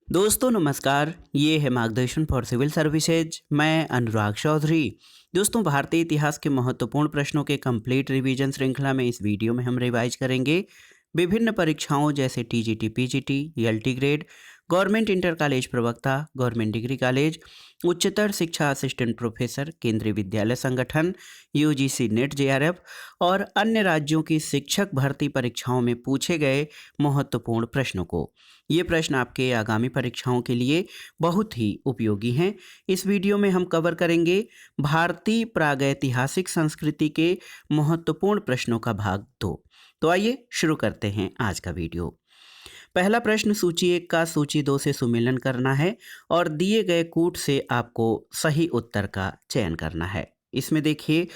दोस्तों नमस्कार, ये है मार्गदर्शन फॉर सिविल सर्विसेज। मैं अनुराग चौधरी। दोस्तों, भारतीय इतिहास के महत्वपूर्ण प्रश्नों के कंप्लीट रिवीजन श्रृंखला में इस वीडियो में हम रिवाइज करेंगे विभिन्न परीक्षाओं जैसे TGT, PGT, LT grade, government inter college प्रवक्ता, गवर्नमेंट डिग्री कॉलेज, उच्चतर शिक्षा असिस्टेंट प्रोफेसर, केंद्रीय विद्यालय संगठन, यूजीसी नेट जेआरएफ और अन्य राज्यों की शिक्षक भर्ती परीक्षाओं में पूछे गए महत्वपूर्ण प्रश्नों को। ये प्रश्न आपके आगामी परीक्षाओं के लिए बहुत ही उपयोगी हैं। इस वीडियो में हम कवर करेंगे भारतीय प्रागैतिहासिक संस्कृति के महत्वपूर्ण प्रश्नों का भाग 2। तो आइए शुरू करते हैं आज का वीडियो। पहला प्रश्न सूची 1 का सूची 2 से सुमेलन करना है और दिए गए कूट से आपको सही उत्तर का चयन करना है। इसमें देखिए,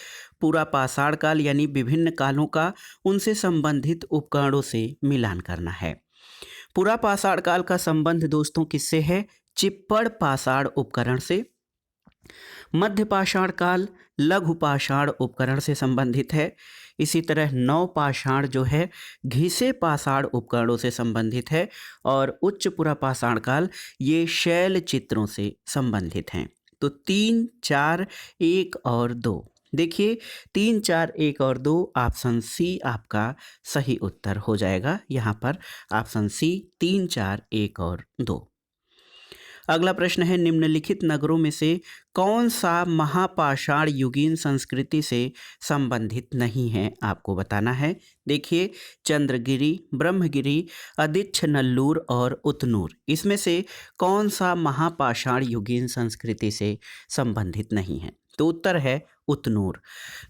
पूरा पाषाण काल यानी विभिन्न कालों का उनसे संबंधित उपकरणों से मिलान करना है। पूरा पाषाण काल का संबंध दोस्तों किससे है? चिप्पड़ पाषाण उपकरण से। मध्य पाषाण काल लघु पाषाण उपकरण से संबंधित है। इसी तरह नव पाषाण जो है घिसे पाषाण उपकरणों से संबंधित है और उच्च पुरा पाषाण काल ये शैल चित्रों से संबंधित हैं। तो 3, 4, 1 और 2। देखिए, 3, 4, 1 और 2 ऑप्शन सी आपका सही उत्तर हो जाएगा। यहाँ पर ऑप्शन सी 3, 4, 1 और 2। अगला प्रश्न है, निम्नलिखित नगरों में से कौन सा महापाषाण युगीन संस्कृति से संबंधित नहीं है? आपको बताना है। देखिए, चंद्रगिरी, ब्रह्मगिरी, अदिच्छनल्लूर और उतनूर, इसमें से कौन सा महापाषाण युगीन संस्कृति से संबंधित नहीं है? तो उत्तर है उतनूर।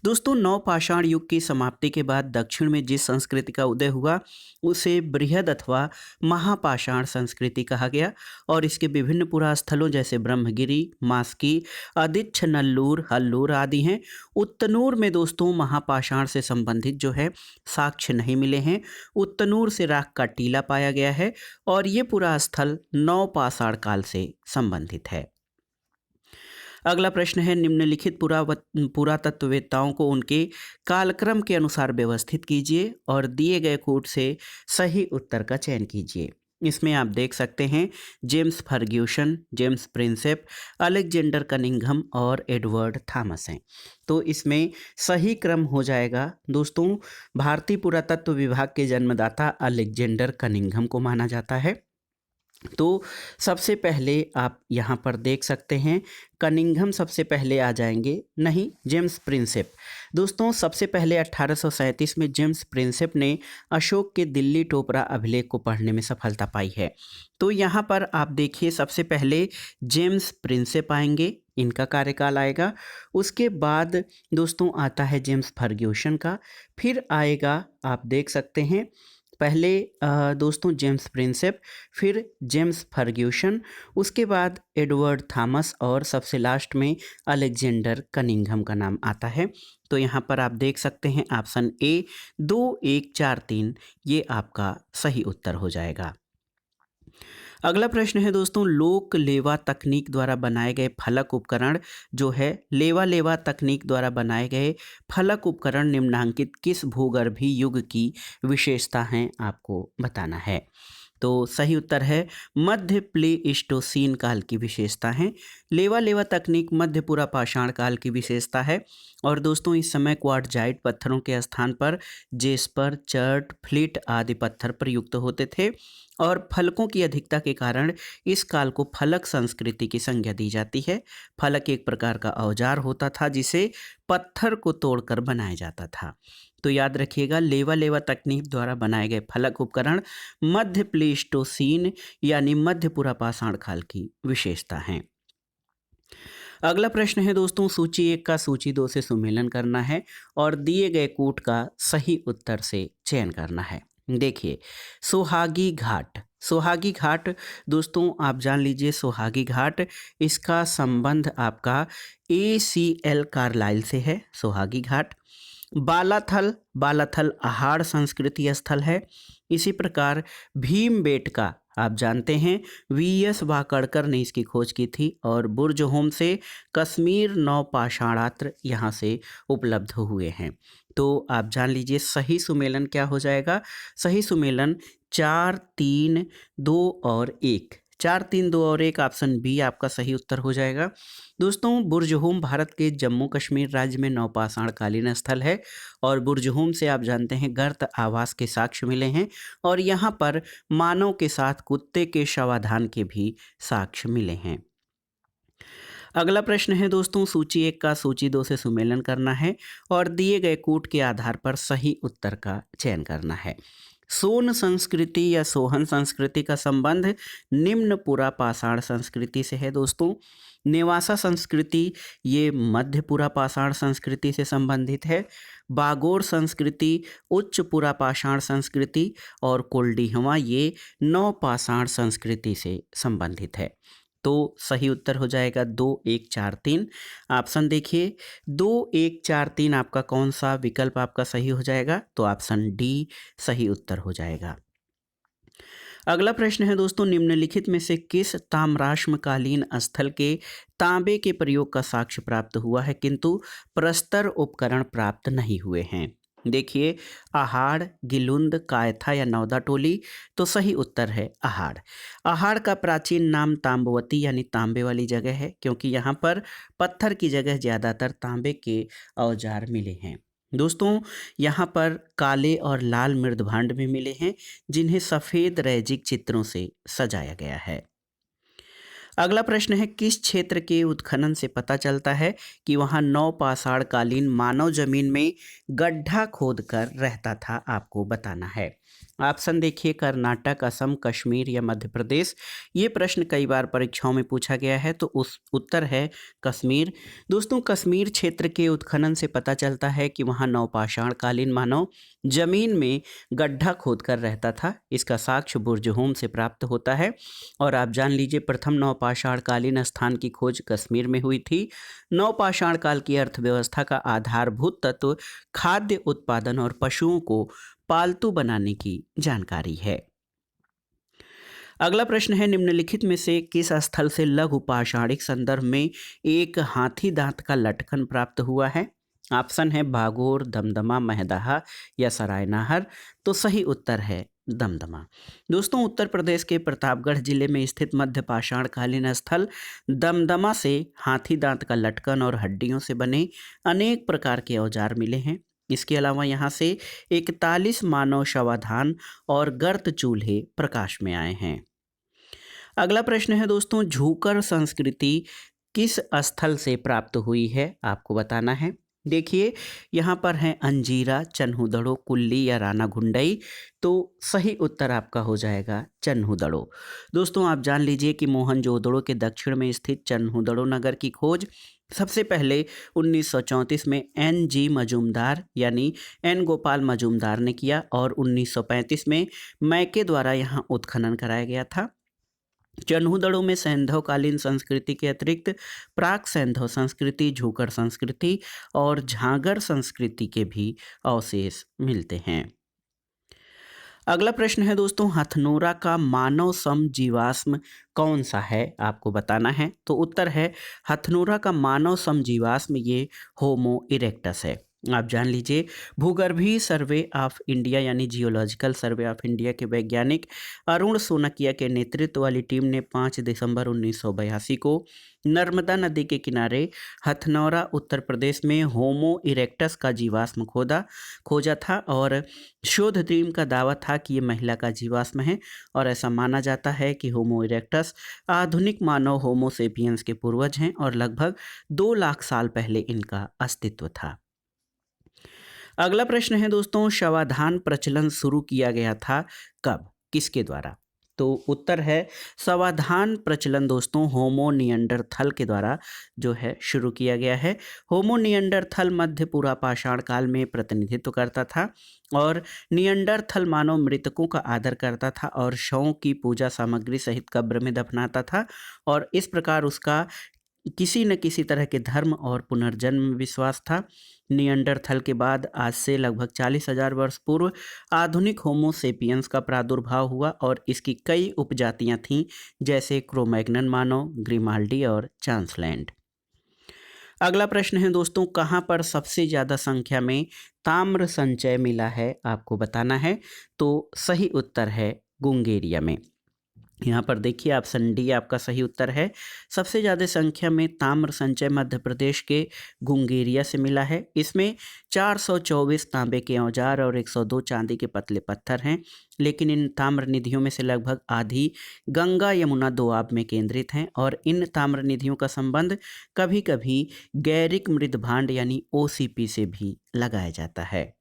दोस्तों, नवपाषाण युग की समाप्ति के बाद दक्षिण में जिस संस्कृति का उदय हुआ उसे बृहद अथवा महापाषाण संस्कृति कहा गया और इसके विभिन्न पुरास्थलों जैसे ब्रह्मगिरी, मास्की, अदिच्छनल्लूर, हल्लूर आदि हैं। उतनूर में दोस्तों महापाषाण से संबंधित जो है साक्ष्य नहीं मिले हैं। उतनूर से राख का टीला पाया गया है और ये पुरास्थल नवपाषाण काल से संबंधित है। अगला प्रश्न है, निम्नलिखित पुरातत्ववेत्ताओं को उनके कालक्रम के अनुसार व्यवस्थित कीजिए और दिए गए कूट से सही उत्तर का चयन कीजिए। इसमें आप देख सकते हैं James Fergusson, James Prinsep, Alexander Cunningham और एडवर्ड थॉमस हैं। तो इसमें सही क्रम हो जाएगा दोस्तों, भारतीय पुरातत्व विभाग के जन्मदाता अलेक्जेंडर कनिंघम को माना जाता है। तो सबसे पहले आप यहाँ पर देख सकते हैं कनिंघम सबसे पहले आ जाएंगे, नहीं, जेम्स प्रिंसेप। दोस्तों, सबसे पहले 1837 में जेम्स प्रिंसेप ने अशोक के दिल्ली टोपरा अभिलेख को पढ़ने में सफलता पाई है। तो यहाँ पर आप देखिए, सबसे पहले जेम्स प्रिंसेप आएंगे, इनका कार्यकाल आएगा। उसके बाद दोस्तों आता है जेम्स फर्ग्यूसन का, फिर आएगा, आप देख सकते हैं, पहले दोस्तों जेम्स प्रिंसेप, फिर जेम्स फर्ग्यूसन, उसके बाद एडवर्ड थॉमस और सबसे लास्ट में अलेक्जेंडर कनिंघम का नाम आता है। तो यहाँ पर आप देख सकते हैं ऑप्शन ए 2, 1, 4, 3 ये आपका सही उत्तर हो जाएगा। अगला प्रश्न है दोस्तों, लोक लेवा तकनीक द्वारा बनाए गए फलक उपकरण जो है, लेवा लेवा तकनीक द्वारा बनाए गए फलक उपकरण निम्नांकित किस भूगर्भीय युग की विशेषता हैं? आपको बताना है। तो सही उत्तर है मध्य प्लेइस्टोसीन काल की विशेषता है। लेवा लेवा तकनीक मध्य पुरा पाषाण काल की विशेषता है और दोस्तों इस समय क्वार्टजाइट पत्थरों के स्थान पर जेस्पर, चर्ट, फ्लिट आदि पत्थर प्रयुक्त होते थे और फलकों की अधिकता के कारण इस काल को फलक संस्कृति की संज्ञा दी जाती है। फलक एक प्रकार का औजार होता था जिसे पत्थर को तोड़कर बनाया जाता था। तो याद रखिएगा, लेवा लेवा तकनीक द्वारा बनाए गए फलक उपकरण मध्य प्लेइस्टोसीन यानी मध्य पुरा पाषाण काल की विशेषता हैं। अगला प्रश्न है दोस्तों, सूची 1 का सूची 2 से सुमेलन करना है और दिए गए कूट का सही उत्तर से चयन करना है। देखिए, सोहागी घाट, सोहागी घाट दोस्तों आप जान लीजिए, सोहागी घाट इसका संबंध आपका ACL कार्लाइल से है। सोहागी घाट। बालाथल, बालाथल आहार संस्कृति स्थल है। इसी प्रकार भीमबेटका आप जानते हैं VS वाकड़कर ने इसकी खोज की थी और बुर्ज होम से कश्मीर नवपाषाणात्र यहाँ से उपलब्ध हुए हैं। तो आप जान लीजिए सही सुमेलन क्या हो जाएगा। सही सुमेलन 4, 3, 2 और 1, 4 3 2 और 1 ऑप्शन बी आपका सही उत्तर हो जाएगा। दोस्तों बुर्जहोम भारत के जम्मू कश्मीर राज्य में नवपाषाण कालीन स्थल है और बुर्जहोम से आप जानते हैं गर्त आवास के साक्ष्य मिले हैं और यहाँ पर मानव के साथ कुत्ते के शवाधान के भी साक्ष्य मिले हैं। अगला प्रश्न है दोस्तों, सूची 1 का सूची 2 से सुमेलन करना है और दिए गए कूट के आधार पर सही उत्तर का चयन करना है। सोन संस्कृति या सोहन संस्कृति का संबंध निम्न पुरा पाषाण संस्कृति से है दोस्तों। नेवासा संस्कृति ये मध्य पुरा पाषाण संस्कृति से संबंधित है। बागोर संस्कृति उच्च पुरा पाषाण संस्कृति और कोल्डिहवा ये नव पाषाण संस्कृति से संबंधित है। तो सही उत्तर हो जाएगा 2 1 4 3। ऑप्शन देखिए 2 1 4 3 आपका कौन सा विकल्प आपका सही हो जाएगा, तो ऑप्शन डी सही उत्तर हो जाएगा। अगला प्रश्न है दोस्तों, निम्नलिखित में से किस ताम्राश्मकालीन स्थल के तांबे के प्रयोग का साक्ष्य प्राप्त हुआ है किंतु प्रस्तर उपकरण प्राप्त नहीं हुए हैं। देखिए आहाड़, गिलुंद, कायथा या नौदा टोली, तो सही उत्तर है आहाड़। आहाड़ का प्राचीन नाम तांबवती यानी तांबे वाली जगह है क्योंकि यहाँ पर पत्थर की जगह ज़्यादातर तांबे के औजार मिले हैं। दोस्तों यहाँ पर काले और लाल मृदभांड भी मिले हैं जिन्हें सफ़ेद रैजिक चित्रों से सजाया गया है। अगला प्रश्न है, किस क्षेत्र के उत्खनन से पता चलता है कि वहाँ नवपाषाण कालीन मानव जमीन में गड्ढा खोदकर रहता था, आपको बताना है। ऑप्शन देखिए कर्नाटक, असम, कश्मीर या मध्य प्रदेश। ये प्रश्न कई बार परीक्षाओं में पूछा गया है तो उस उत्तर है कश्मीर। दोस्तों कश्मीर क्षेत्र के उत्खनन से पता चलता है कि वहाँ नवपाषाण कालीन मानव जमीन में गड्ढा खोदकर रहता था। इसका साक्ष्य बुर्जहोम से प्राप्त होता है और आप जान लीजिए प्रथम नवपाषाण कालीन स्थान की खोज कश्मीर में हुई थी। नवपाषाण काल की अर्थव्यवस्था का आधारभूत तत्व खाद्य उत्पादन और पशुओं को पालतू बनाने की जानकारी है। अगला प्रश्न है, निम्नलिखित में से किस स्थल से लघु पाषाणिक संदर्भ में एक हाथी दांत का लटकन प्राप्त हुआ है। ऑप्शन है भागोर, दमदमा, महदाहा या सरायनाहर, तो सही उत्तर है दमदमा। दोस्तों उत्तर प्रदेश के प्रतापगढ़ जिले में स्थित मध्य पाषाण कालीन स्थल दमदमा से हाथी दांत का लटकन और हड्डियों से बने अनेक प्रकार के औजार मिले हैं। इसके अलावा यहाँ से 41 मानव शवाधान और गर्त चूल्हे प्रकाश में आए हैं। अगला प्रश्न है दोस्तों, झूकर संस्कृति किस स्थल से प्राप्त हुई है, आपको बताना है। देखिए यहाँ पर हैं अंजीरा, चन्हुदड़ो, कुल्ली या राना घुंडई, तो सही उत्तर आपका हो जाएगा चन्हुदड़ो। दोस्तों आप जान लीजिए कि मोहनजोदड़ो के दक्षिण में स्थित चन्हुदड़ो नगर की खोज सबसे पहले 1934 में N.G. मजूमदार यानी एन गोपाल मजूमदार ने किया और 1935 में मैके द्वारा यहाँ उत्खनन कराया गया था। चन्हुदड़ों में सैंधवकालीन संस्कृति के अतिरिक्त प्राक सैंधव संस्कृति, झूकर संस्कृति और झांगर संस्कृति के भी अवशेष मिलते हैं। अगला प्रश्न है दोस्तों, हथनोरा का मानव सम जीवाश्म कौन सा है, आपको बताना है। तो उत्तर है हथनोरा का मानव सम जीवाश्म ये होमो इरेक्टस है। आप जान लीजिए भूगर्भीय सर्वे ऑफ इंडिया यानी जियोलॉजिकल सर्वे ऑफ इंडिया के वैज्ञानिक अरुण सोनकिया के नेतृत्व वाली टीम ने 5 दिसंबर 1982 को नर्मदा नदी के किनारे हथनौरा उत्तर प्रदेश में होमो इरेक्टस का जीवाश्म खोजा था और शोध टीम का दावा था कि ये महिला का जीवाश्म है और ऐसा माना जाता है कि होमो इरेक्टस आधुनिक मानव होमो सेपियंस के पूर्वज हैं और लगभग 2 लाख साल पहले इनका अस्तित्व था। अगला प्रश्न है दोस्तों, शवाधान प्रचलन शुरू किया गया था कब, किसके द्वारा। तो उत्तर है शवाधान प्रचलन दोस्तों होमो निएंडरथल के द्वारा जो है शुरू किया गया है। होमो निएंडरथल मध्य पूरा पाषाण काल में प्रतिनिधित्व करता था और निएंडरथल मानव मृतकों का आदर करता था और शवों की पूजा सामग्री सहित कब्र में दफनाता था और इस प्रकार उसका किसी न किसी तरह के धर्म और पुनर्जन्म में विश्वास था। निएंडरथल के बाद आज से लगभग 40,000 वर्ष पूर्व आधुनिक होमो सेपियंस का प्रादुर्भाव हुआ और इसकी कई उपजातियां थीं जैसे क्रोमैग्नन मानव, ग्रिमाल्डी और चांसलैंड। अगला प्रश्न है दोस्तों, कहाँ पर सबसे ज़्यादा संख्या में ताम्र संचय मिला है, आपको बताना है। तो सही उत्तर है गुंगेरिया में। यहाँ पर देखिए ऑप्शन डी आपका सही उत्तर है। सबसे ज़्यादा संख्या में ताम्र संचय मध्य प्रदेश के गुंगेरिया से मिला है। इसमें 424 तांबे के औजार और 102 चांदी के पतले पत्थर हैं। लेकिन इन ताम्र निधियों में से लगभग आधी गंगा यमुना दोआब में केंद्रित हैं और इन ताम्र निधियों का संबंध कभी कभी गैरिक मृद भांड यानी ओसीपी से भी लगाया जाता है।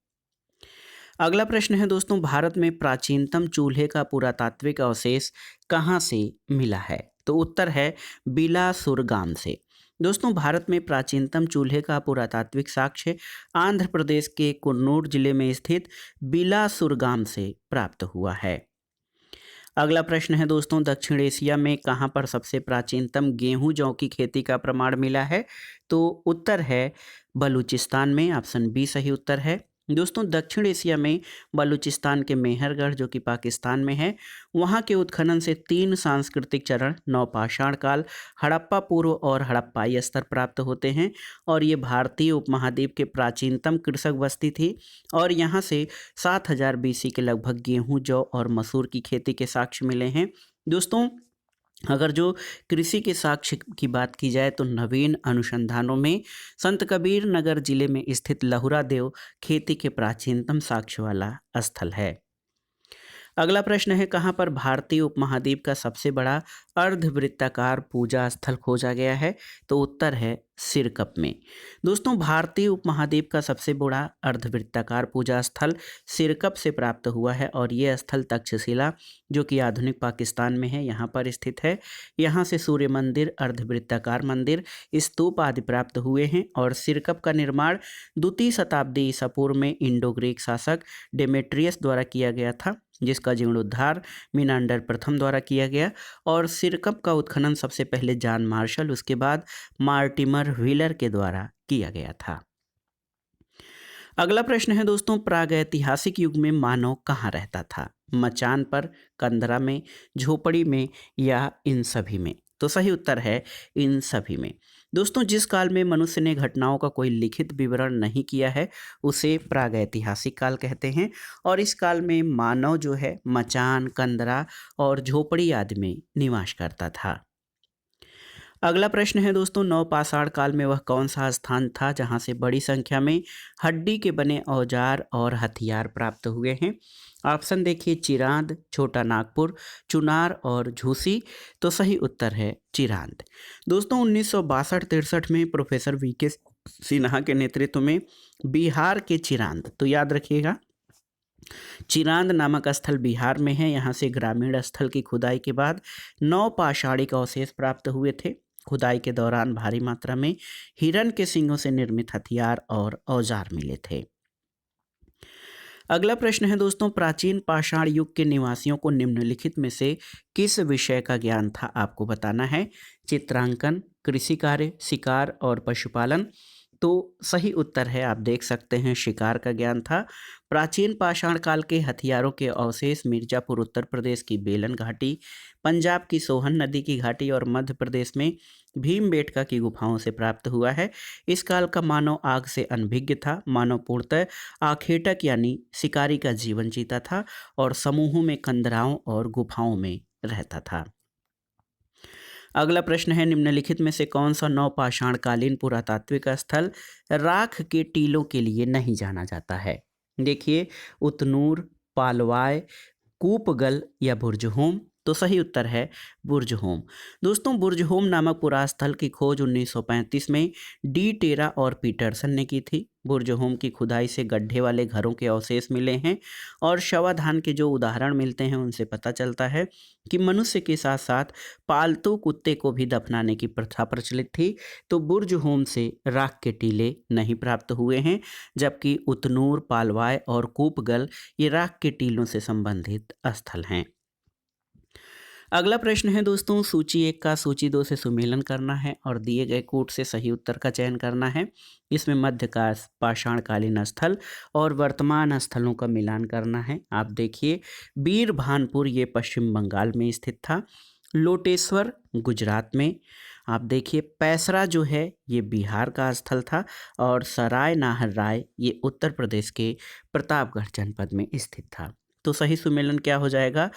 अगला प्रश्न है दोस्तों, भारत में प्राचीनतम चूल्हे का पुरातात्विक अवशेष कहाँ से मिला है? तो उत्तर है बिलासुर गांव से। दोस्तों, भारत में प्राचीनतम चूल्हे का पुरातात्विक साक्ष्य आंध्र प्रदेश के कुन्नूर जिले में स्थित बिलासुर गांव से प्राप्त हुआ है। अगला प्रश्न है दोस्तों, दक्षिण एशिया में कहाँ पर सबसे प्राचीनतम गेहूं जौ की खेती का प्रमाण मिला है? तो उत्तर है बलूचिस्तान में। ऑप्शन बी सही उत्तर है। दोस्तों, दक्षिण एशिया में बलूचिस्तान के मेहरगढ़ जो कि पाकिस्तान में है, वहाँ के उत्खनन से 3 सांस्कृतिक चरण नवपाषाण काल, हड़प्पा पूर्व और हड़प्पाई स्तर प्राप्त होते हैं और ये भारतीय उपमहाद्वीप के प्राचीनतम कृषक बस्ती थी और यहाँ से 7000 बीसी के लगभग गेहूं जौ और मसूर की खेती के साक्ष्य मिले हैं। दोस्तों, अगर जो कृषि के साक्ष्य की बात की जाए तो नवीन अनुसंधानों में संत कबीर नगर जिले में स्थित लहुरा देव खेती के प्राचीनतम साक्ष्य वाला स्थल है। अगला प्रश्न है, कहाँ पर भारतीय उपमहाद्वीप का सबसे बड़ा अर्धवृत्ताकार पूजा स्थल खोजा गया है? तो उत्तर है सिरकप में। दोस्तों, भारतीय उपमहाद्वीप का सबसे बड़ा अर्धवृत्ताकार पूजा स्थल सिरकप से प्राप्त हुआ है और ये स्थल तक्षशिला जो कि आधुनिक पाकिस्तान में है यहाँ पर स्थित है। यहाँ से सूर्य मंदिर, अर्धवृत्ताकार मंदिर, स्तूप आदि प्राप्त हुए हैं और सिरकप का निर्माण 2वीं शताब्दी ईसा पूर्व में इंडो ग्रीक शासक डेमेट्रियस द्वारा किया गया था, जिसका जीर्णोद्धार मिनांडर प्रथम द्वारा किया गया और सिरकप का उत्खनन सबसे पहले जॉन मार्शल, उसके बाद मार्टिमर व्हीलर के द्वारा किया गया था। अगला प्रश्न है दोस्तों, प्रागैतिहासिक युग में मानव कहाँ रहता था? मचान पर, कंदरा में, झोपड़ी में या इन सभी में? तो सही उत्तर है इन सभी में। दोस्तों, जिस काल में मनुष्य ने घटनाओं का कोई लिखित विवरण नहीं किया है उसे प्रागैतिहासिक काल कहते हैं और इस काल में मानव जो है मचान, कंदरा और झोपड़ी आदि में निवास करता था। अगला प्रश्न है दोस्तों, नवपाषाण काल में वह कौन सा स्थान था जहां से बड़ी संख्या में हड्डी के बने औजार और हथियार प्राप्त हुए हैं? ऑप्शन देखिए, चिरांद, छोटा नागपुर, चुनार और झूसी। तो सही उत्तर है चिरांद। दोस्तों, 1962-63 में प्रोफेसर वीके सिन्हा के नेतृत्व में बिहार के चिरांद, तो याद रखिएगा चिरांद नामक स्थल बिहार में है। यहाँ से ग्रामीण स्थल की खुदाई के बाद नवपाषाणिक अवशेष प्राप्त हुए थे। खुदाई के दौरान भारी मात्रा में हिरण के सींगों से निर्मित हथियार और औजार मिले थे। अगला प्रश्न है दोस्तों, प्राचीन पाषाण युग के निवासियों को निम्नलिखित में से किस विषय का ज्ञान था? आपको बताना है। चित्रांकन, कृषि कार्य, शिकार और पशुपालन। तो सही उत्तर है, आप देख सकते हैं, शिकार का ज्ञान था। प्राचीन पाषाण काल के हथियारों के अवशेष मिर्जापुर उत्तर प्रदेश की बेलन घाटी, पंजाब की सोहन नदी की घाटी और मध्य प्रदेश में भीमबेटका की गुफाओं से प्राप्त हुआ है। इस काल का मानव आग से अनभिज्ञ था। मानव पूर्णतः आखेटक यानी शिकारी का जीवन जीता था और समूहों में कंदराओं और गुफाओं में रहता था। अगला प्रश्न है, निम्नलिखित में से कौन सा नवपाषाणकालीन पुरातात्विक स्थल राख के टीलों के लिए नहीं जाना जाता है? देखिए, उतनूर, पालवाय, कूपगल या बुर्जहोम। तो सही उत्तर है बुर्जहोम। दोस्तों, बुर्जहोम नामक पुरास्थल की खोज 1935 में डी टेरा और पीटरसन ने की थी। बुर्जहोम की खुदाई से गड्ढे वाले घरों के अवशेष मिले हैं और शवाधान के जो उदाहरण मिलते हैं उनसे पता चलता है कि मनुष्य के साथ साथ पालतू कुत्ते को भी दफनाने की प्रथा प्रचलित थी। तो बुर्जहोम से राख के टीले नहीं प्राप्त हुए हैं, जबकि उतनूर, पालवाय और कूपगल ये राख के टीलों से संबंधित स्थल हैं। अगला प्रश्न है दोस्तों, सूची 1 का सूची 2 से सुमेलन करना है और दिए गए कूट से सही उत्तर का चयन करना है। इसमें मध्य का पाषाणकालीन स्थल और वर्तमान स्थलों का मिलान करना है। आप देखिए, बीरभानपुर ये पश्चिम बंगाल में स्थित था, लोटेश्वर गुजरात में, आप देखिए पैसरा जो है ये बिहार का स्थल था और सराय नाहर राय ये उत्तर प्रदेश के प्रतापगढ़ जनपद में स्थित था। तो सही सुमेलन क्या हो जाएगा?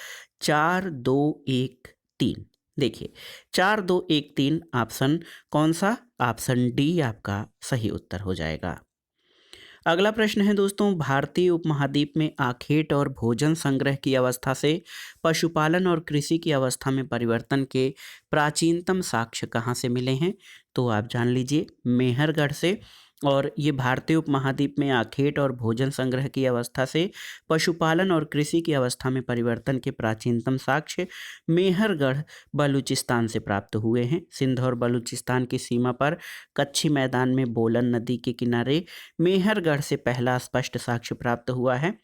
4 2 1 3। देखिए 4 2 1 3 ऑप्शन कौन सा? ऑप्शन डी आपका सही उत्तर हो जाएगा। अगला प्रश्न है दोस्तों, भारतीय उपमहाद्वीप में आखेट और भोजन संग्रह की अवस्था से पशुपालन और कृषि की अवस्था में परिवर्तन के प्राचीनतम साक्ष्य कहाँ से मिले हैं? तो आप जान लीजिए मेहरगढ़ से। और ये भारतीय उपमहाद्वीप में आखेट और भोजन संग्रह की अवस्था से पशुपालन और कृषि की अवस्था में परिवर्तन के प्राचीनतम साक्ष्य मेहरगढ़ बलूचिस्तान से प्राप्त हुए हैं। सिंध और बलूचिस्तान की सीमा पर कच्छी मैदान में बोलन नदी के किनारे मेहरगढ़ से पहला स्पष्ट साक्ष्य प्राप्त हुआ है।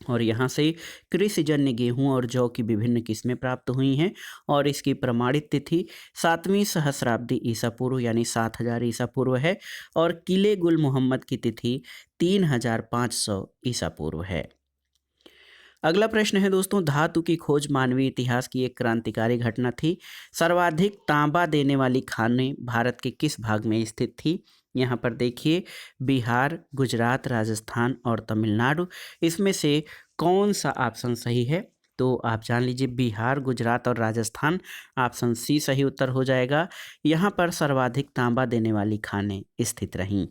और यहाँ से कृषिजन्य गेहूं और जौ की विभिन्न किस्में प्राप्त हुई हैं। और इसकी प्रमाणित तिथि 7वीं सहस्राब्दी ईसा पूर्व यानी 7000 ईसा पूर्व है। और किले गुल मोहम्मद की तिथि 3500 ईसा पूर्व है। अगला प्रश्न है दोस्तों, धातु की खोज मानवीय इतिहास की एक क्रांतिकारी घटना थी। सर्वाधिक तांबा देने वाली खानें भारत के किस भाग में स्थित थी? यहाँ पर देखिए बिहार, गुजरात, राजस्थान और तमिलनाडु, इसमें से कौन सा ऑप्शन सही है? तो आप जान लीजिए बिहार, गुजरात और राजस्थान, ऑप्शन सी सही उत्तर हो जाएगा। यहाँ पर सर्वाधिक तांबा देने वाली खानें स्थित रहीं।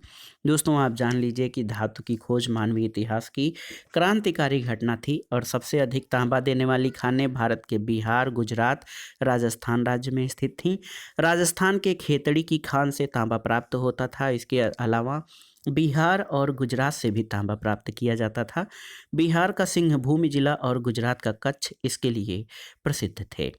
दोस्तों आप जान लीजिए कि धातु की खोज मानवीय इतिहास की क्रांतिकारी घटना थी और सबसे अधिक तांबा देने वाली खानें भारत के बिहार, गुजरात, राजस्थान राज्य में स्थित थीं। राजस्थान के खेतड़ी की खान से तांबा प्राप्त होता था। इसके अलावा बिहार और गुजरात से भी तांबा प्राप्त किया जाता था। बिहार का सिंहभूमि जिला और गुजरात का कच्छ इसके लिए प्रसिद्ध थे।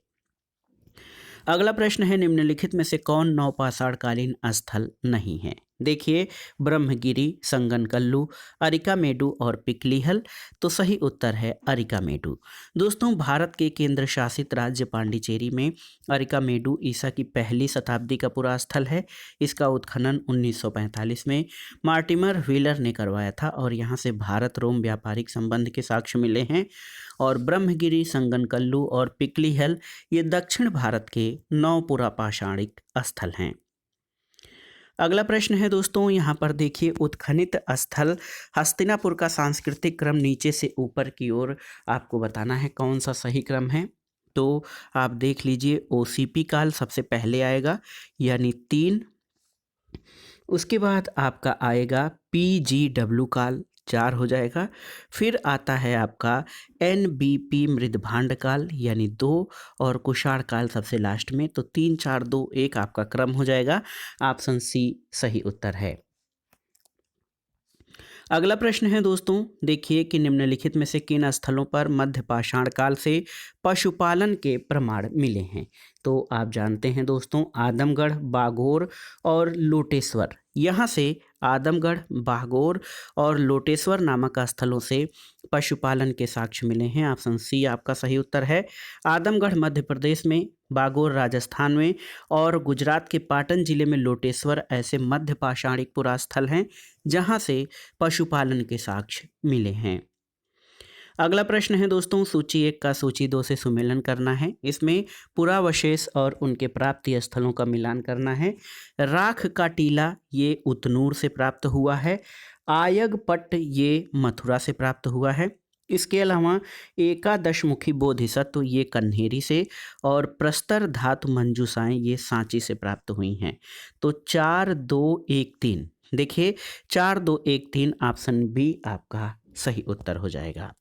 अगला प्रश्न है, निम्नलिखित में से कौन नौपाषाणकालीन स्थल नहीं है? देखिए ब्रह्मगिरी, संगनकल्लू, अरिकामेडु और पिकलीहल, तो सही उत्तर है अरिकामेडु। दोस्तों भारत के केंद्र शासित राज्य पांडिचेरी में अरिकामेडु ईसा की पहली शताब्दी का पूरा स्थल है। इसका उत्खनन 1945 में मार्टिमर व्हीलर ने करवाया था और यहाँ से भारत रोम व्यापारिक संबंध के साक्ष्य मिले हैं। और ब्रह्मगिरी, संगनकल्लू और पिकलीहल ये दक्षिण भारत के 9 पुरापाषाणिक स्थल हैं। अगला प्रश्न है दोस्तों, यहाँ पर देखिए उत्खनित स्थल हस्तिनापुर का सांस्कृतिक क्रम नीचे से ऊपर की ओर आपको बताना है कौन सा सही क्रम है। तो आप देख लीजिए ओसीपी काल सबसे पहले आएगा यानी 3। उसके बाद आपका आएगा पीजीडब्ल्यू काल 4 हो जाएगा। फिर आता है आपका एनबीपी मृदभांड काल यानी 2 और कुषाण काल सबसे लास्ट में। तो 3 4 2 1 आपका क्रम हो जाएगा। ऑप्शन सी सही उत्तर है। अगला प्रश्न है दोस्तों, देखिए कि निम्नलिखित में से किन स्थलों पर मध्य पाषाण काल से पशुपालन के प्रमाण मिले हैं? तो आप जानते हैं दोस्तों आदमगढ़, बागोर और लोटेश्वर। यहाँ से आदमगढ़, बागोर और लोटेश्वर नामक स्थलों से पशुपालन के साक्ष्य मिले हैं। ऑप्शन सी आपका सही उत्तर है। आदमगढ़ मध्य प्रदेश में, बागोर राजस्थान में और गुजरात के पाटन जिले में लोटेश्वर ऐसे मध्य पाषाणिक पुरास्थल हैं जहाँ से पशुपालन के साक्ष्य मिले हैं। अगला प्रश्न है दोस्तों, सूची 1 का सूची 2 से सुमेलन करना है। इसमें पुरावशेष और उनके प्राप्ति स्थलों का मिलान करना है। राख का टीला ये उतनूर से प्राप्त हुआ है। आयगपट्ट ये मथुरा से प्राप्त हुआ है। इसके अलावा एकादशमुखी बोधिसत्व ये कन्हेरी से और प्रस्तर धातु मंजूषाएं ये सांची से प्राप्त हुई हैं। तो 4 2 1 3, देखिए 4 2 1 3 ऑप्शन बी आपका सही उत्तर हो जाएगा।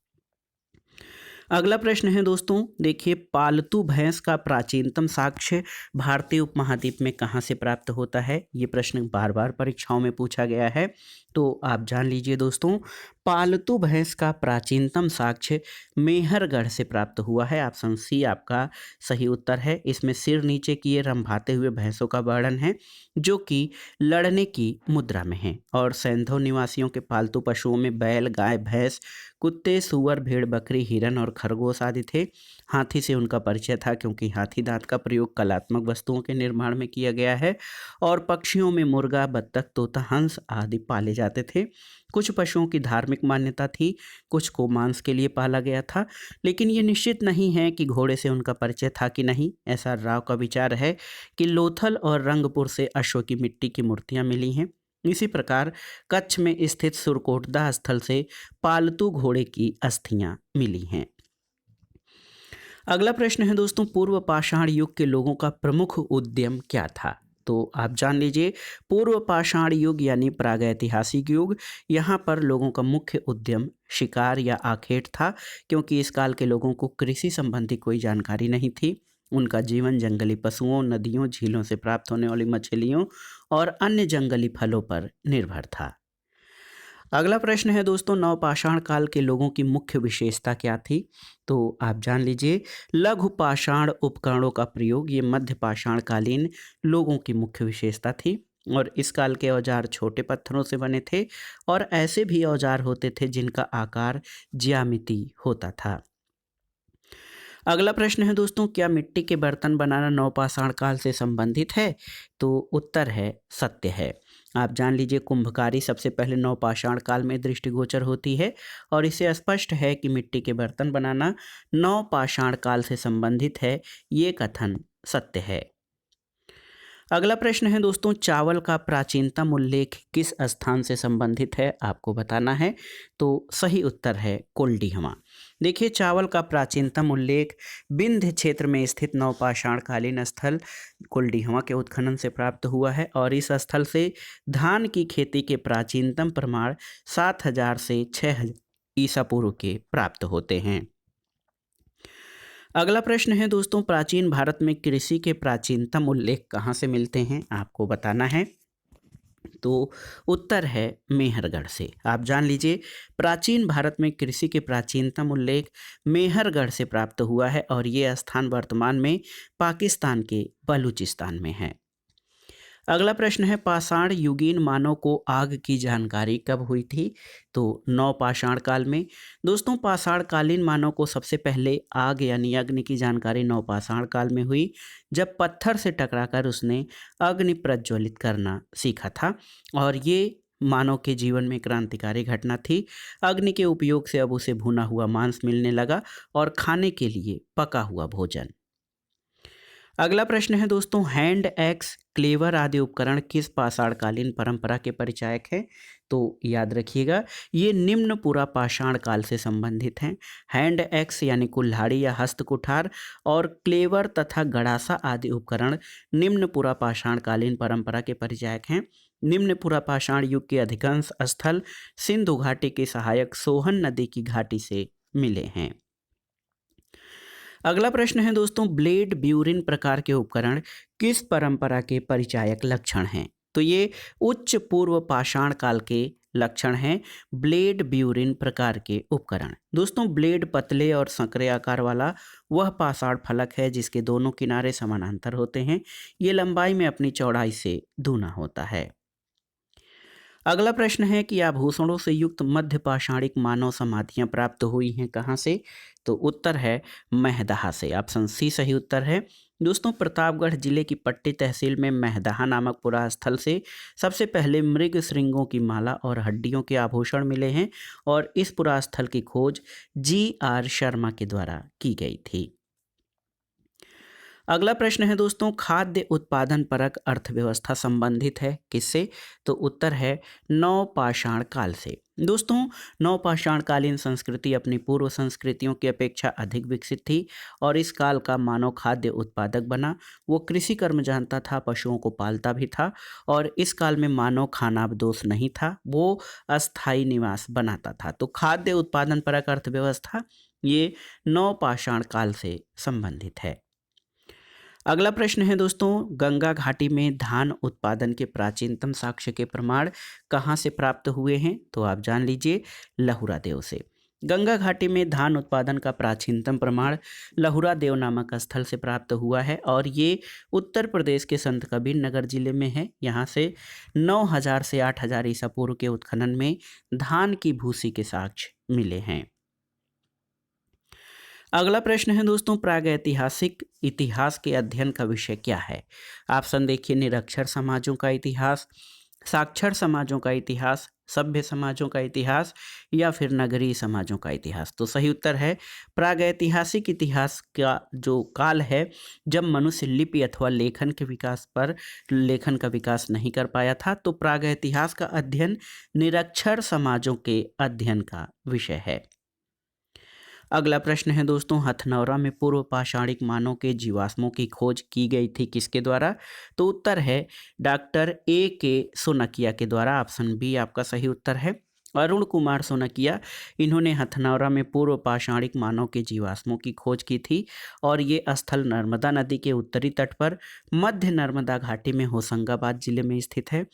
अगला प्रश्न है दोस्तों, देखिए पालतू भैंस का प्राचीनतम साक्ष्य भारतीय उपमहाद्वीप में कहाँ से प्राप्त होता है? ये प्रश्न बार बार परीक्षाओं में पूछा गया है। तो आप जान लीजिए दोस्तों पालतू भैंस का प्राचीनतम साक्ष्य मेहरगढ़ से प्राप्त हुआ है। ऑप्शन सी आपका सही उत्तर है। इसमें सिर नीचे किए रंभाते हुए भैंसों का वर्णन है जो कि लड़ने की मुद्रा में है। और सैंधव निवासियों के पालतू पशुओं में बैल, गाय, भैंस, कुत्ते, सूअर, भेड़, बकरी, हिरन और खरगोश आदि थे। हाथी से उनका परिचय था क्योंकि हाथी दांत का प्रयोग कलात्मक वस्तुओं के निर्माण में किया गया है। और पक्षियों में मुर्गा, बत्तख, तोता, हंस आदि पाले जाते थे। कुछ पशुओं की धार्मिक मान्यता थी, कुछ को मांस के लिए पाला गया था। लेकिन ये निश्चित नहीं है कि घोड़े से उनका परिचय था कि नहीं। ऐसा राव का विचार है कि लोथल और रंगपुर से अश्व की मिट्टी की मूर्तियां मिली हैं। इसी प्रकार कच्छ में स्थित सुरकोटदा स्थल से पालतू घोड़े की अस्थियां मिली हैं। अगला प्रश्न है दोस्तों, पूर्व पाषाण युग के लोगों का प्रमुख उद्यम क्या था? तो आप जान लीजिए, पूर्व पाषाण युग यानी प्रागैतिहासिक युग, यहाँ पर लोगों का मुख्य उद्यम शिकार या आखेट था, क्योंकि इस काल के लोगों को कृषि संबंधी कोई जानकारी नहीं थी। उनका जीवन जंगली पशुओं, नदियों, झीलों से प्राप्त होने वाली मछलियों और अन्य जंगली फलों पर निर्भर था। अगला प्रश्न है दोस्तों, नवपाषाण काल के लोगों की मुख्य विशेषता क्या थी? तो आप जान लीजिए, लघु पाषाण उपकरणों का प्रयोग ये मध्य पाषाण कालीन लोगों की मुख्य विशेषता थी। और इस काल के औजार छोटे पत्थरों से बने थे और ऐसे भी औजार होते थे जिनका आकार ज्यामिति होता था। अगला प्रश्न है दोस्तों, क्या मिट्टी के बर्तन बनाना नवपाषाण काल से संबंधित है? तो उत्तर है सत्य है। आप जान लीजिए, कुंभकारी सबसे पहले नवपाषाण काल में दृष्टिगोचर होती है और इससे स्पष्ट है कि मिट्टी के बर्तन बनाना नवपाषाण काल से संबंधित है। ये कथन सत्य है। अगला प्रश्न है दोस्तों, चावल का प्राचीनतम उल्लेख किस स्थान से संबंधित है? आपको बताना है। तो सही उत्तर है कोल्डिहमा। देखिए, चावल का प्राचीनतम उल्लेख विंध्य क्षेत्र में स्थित नवपाषाण कालीन स्थल कोल्डिहमा के उत्खनन से प्राप्त हुआ है और इस स्थल से धान की खेती के प्राचीनतम प्रमाण 7000 से 6000 ईसा पूर्व के प्राप्त होते हैं। अगला प्रश्न है दोस्तों, प्राचीन भारत में कृषि के प्राचीनतम उल्लेख कहाँ से मिलते हैं? आपको बताना है। तो उत्तर है मेहरगढ़ से। आप जान लीजिए, प्राचीन भारत में कृषि के प्राचीनतम उल्लेख मेहरगढ़ से प्राप्त हुआ है और ये स्थान वर्तमान में पाकिस्तान के बलूचिस्तान में है। अगला प्रश्न है, पाषाण युगीन मानव को आग की जानकारी कब हुई थी? तो नवपाषाण काल में। दोस्तों, पाषाण कालीन मानव को सबसे पहले आग यानी अग्नि की जानकारी नवपाषाण काल में हुई, जब पत्थर से टकराकर उसने अग्नि प्रज्वलित करना सीखा था और ये मानव के जीवन में क्रांतिकारी घटना थी। अग्नि के उपयोग से अब उसे भुना हुआ मांस मिलने लगा और खाने के लिए पका हुआ भोजन। अगला प्रश्न है दोस्तों, हैंड एक्स, क्लेवर आदि उपकरण किस पाषाणकालीन परंपरा के परिचायक हैं? तो याद रखिएगा, ये निम्न पुरा पाषाण काल से संबंधित हैं। हैंड एक्स यानी कुल्हाड़ी या हस्त कुठार और क्लेवर तथा गड़ासा आदि उपकरण निम्न पुरा पाषाण कालीन परंपरा के परिचायक हैं। निम्न पुरा पाषाण युग के अधिकांश स्थल सिंधु घाटी की सहायक सोहन नदी की घाटी से मिले हैं। अगला प्रश्न है दोस्तों, ब्लेड ब्यूरिन प्रकार के उपकरण किस परंपरा के परिचायक लक्षण हैं? तो ये उच्च पूर्व पाषाण काल के लक्षण हैं। ब्लेड ब्यूरिन प्रकार के उपकरण। दोस्तों, ब्लेड पतले और संकरे आकार वाला वह पाषाण फलक है जिसके दोनों किनारे समानांतर होते हैं। ये लंबाई में अपनी चौड़ाई से दूना होता है। अगला प्रश्न है कि आभूषणों से युक्त मध्य पाषाणिक मानव समाधियां प्राप्त हुई हैं कहाँ से? तो उत्तर है महदहा से। ऑप्शन सी सही उत्तर है। दोस्तों, प्रतापगढ़ जिले की पट्टी तहसील में महदहा नामक पुरा स्थल से सबसे पहले मृग श्रृंगों की माला और हड्डियों के आभूषण मिले हैं और इस पुरा स्थल की खोज GR शर्मा के द्वारा की गई थी। अगला प्रश्न है दोस्तों, खाद्य उत्पादन परक अर्थव्यवस्था संबंधित है किससे? तो उत्तर है नवपाषाण काल से। दोस्तों, नवपाषाण कालीन संस्कृति अपनी पूर्व संस्कृतियों की अपेक्षा अधिक विकसित थी और इस काल का मानव खाद्य उत्पादक बना। वो कृषि कर्म जानता था, पशुओं को पालता भी था और इस काल में मानव खानाबदोश नहीं था, वो अस्थायी निवास बनाता था। तो खाद्य उत्पादन परक अर्थव्यवस्था ये नवपाषाण काल से संबंधित है। अगला प्रश्न है दोस्तों, गंगा घाटी में धान उत्पादन के प्राचीनतम साक्ष्य के प्रमाण कहाँ से प्राप्त हुए हैं? तो आप जान लीजिए, लहुरा देव से। गंगा घाटी में धान उत्पादन का प्राचीनतम प्रमाण लहुरा देव नामक स्थल से प्राप्त हुआ है और ये उत्तर प्रदेश के संत कबीर नगर जिले में है। यहाँ से 9000 से 8000 ईसा पूर्व के उत्खनन में धान की भूसी के साक्ष्य मिले हैं। अगला प्रश्न है दोस्तों, प्रागैतिहासिक इतिहास के अध्ययन का विषय क्या है? ऑप्शन देखिए, निरक्षर समाजों का इतिहास, साक्षर समाजों का इतिहास, सभ्य समाजों का इतिहास या फिर नगरीय समाजों का इतिहास? तो सही उत्तर है प्रागैतिहासिक इतिहास का जो काल है जब मनुष्य लिपि अथवा लेखन का विकास नहीं कर पाया था। तो प्रागैतिहास का अध्ययन निरक्षर समाजों के अध्ययन का विषय है। अगला प्रश्न है दोस्तों, हथनौरा में पूर्व पाषाणिक मानव के जीवाश्मों की खोज की गई थी किसके द्वारा? तो उत्तर है डॉक्टर के सोनकिया के द्वारा। ऑप्शन बी आपका सही उत्तर है। अरुण कुमार सोनकिया, इन्होंने हथनौरा में पूर्व पाषाणिक मानव के जीवाश्मों की खोज की थी और ये स्थल नर्मदा नदी के उत्तरी तट पर मध्य नर्मदा घाटी में होशंगाबाद जिले में स्थित है।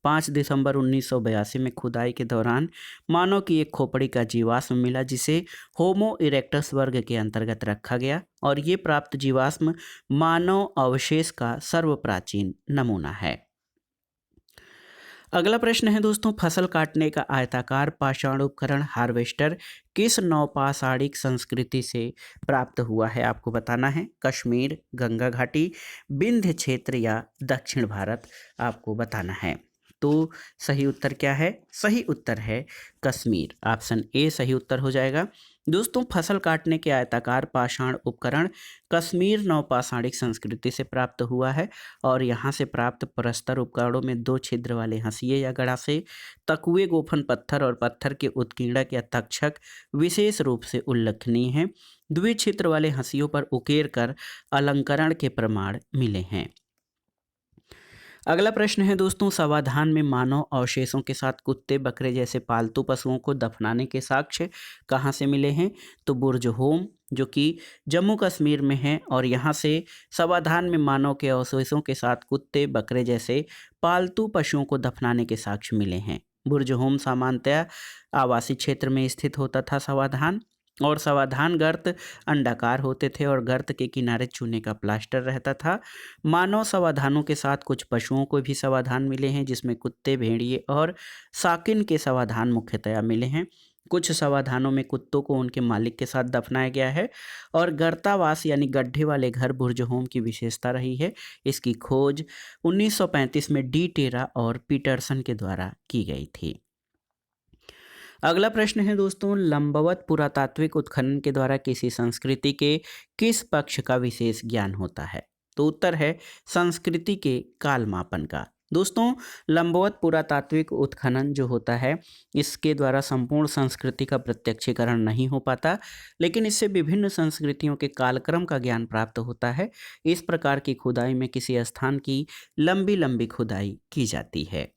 5 दिसंबर 1982 में खुदाई के दौरान मानव की एक खोपड़ी का जीवाश्म मिला जिसे होमो इरेक्टस वर्ग के अंतर्गत रखा गया और ये प्राप्त जीवाश्म मानव अवशेष का सर्वप्राचीन नमूना है। अगला प्रश्न है दोस्तों, फसल काटने का आयताकार पाषाण उपकरण हार्वेस्टर किस नौपाषाणिक संस्कृति से प्राप्त हुआ है? आपको बताना है। कश्मीर, गंगा घाटी, विंध्य क्षेत्र या दक्षिण भारत? आपको बताना है। तो सही उत्तर क्या है? सही उत्तर है कश्मीर। ऑप्शन ए सही उत्तर हो जाएगा। दोस्तों, फसल काटने के आयताकार पाषाण उपकरण कश्मीर नवपाषाणिक संस्कृति से प्राप्त हुआ है और यहाँ से प्राप्त प्रस्तर उपकरणों में 2 छिद्र वाले हंसिए या गड़ासे, तकुए, गोफन पत्थर और पत्थर के उत्कीर्णक या तक्षक विशेष रूप से उल्लेखनीय हैं। द्विछिद्र वाले हंसियों पर उकेर कर अलंकरण के प्रमाण मिले हैं। अगला प्रश्न है दोस्तों, समाधान में मानव अवशेषों के साथ कुत्ते, बकरे जैसे पालतू पशुओं को दफनाने के साक्ष्य कहाँ से मिले हैं? तो बुर्ज होम जो कि जम्मू कश्मीर में है और यहाँ से समाधान में मानव के अवशेषों के साथ कुत्ते, बकरे जैसे पालतू पशुओं को दफनाने के साक्ष्य मिले हैं। बुर्ज होम सामान्यतः आवासीय क्षेत्र में स्थित होता था समाधान, और समाधान गर्त अंडाकार होते थे और गर्त के किनारे चूने का प्लास्टर रहता था। मानव समाधानों के साथ कुछ पशुओं को भी समाधान मिले हैं जिसमें कुत्ते, भेड़िए और साकिन के समाधान मुख्यतया मिले हैं। कुछ समाधानों में कुत्तों को उनके मालिक के साथ दफनाया गया है और गर्तावास यानी गड्ढे वाले घर बुर्ज होम की विशेषता रही है। इसकी खोज 1935 में डी टेरा और पीटरसन के द्वारा की गई थी। अगला प्रश्न है दोस्तों, लंबवत पुरातात्विक उत्खनन के द्वारा किसी संस्कृति के किस पक्ष का विशेष ज्ञान होता है? तो उत्तर है संस्कृति के कालमापन का। दोस्तों, लंबवत पुरातात्विक उत्खनन जो होता है इसके द्वारा संपूर्ण संस्कृति का प्रत्यक्षीकरण नहीं हो पाता, लेकिन इससे विभिन्न संस्कृतियों के कालक्रम का ज्ञान प्राप्त होता है। इस प्रकार की खुदाई में किसी स्थान की लंबी लंबी खुदाई की जाती है।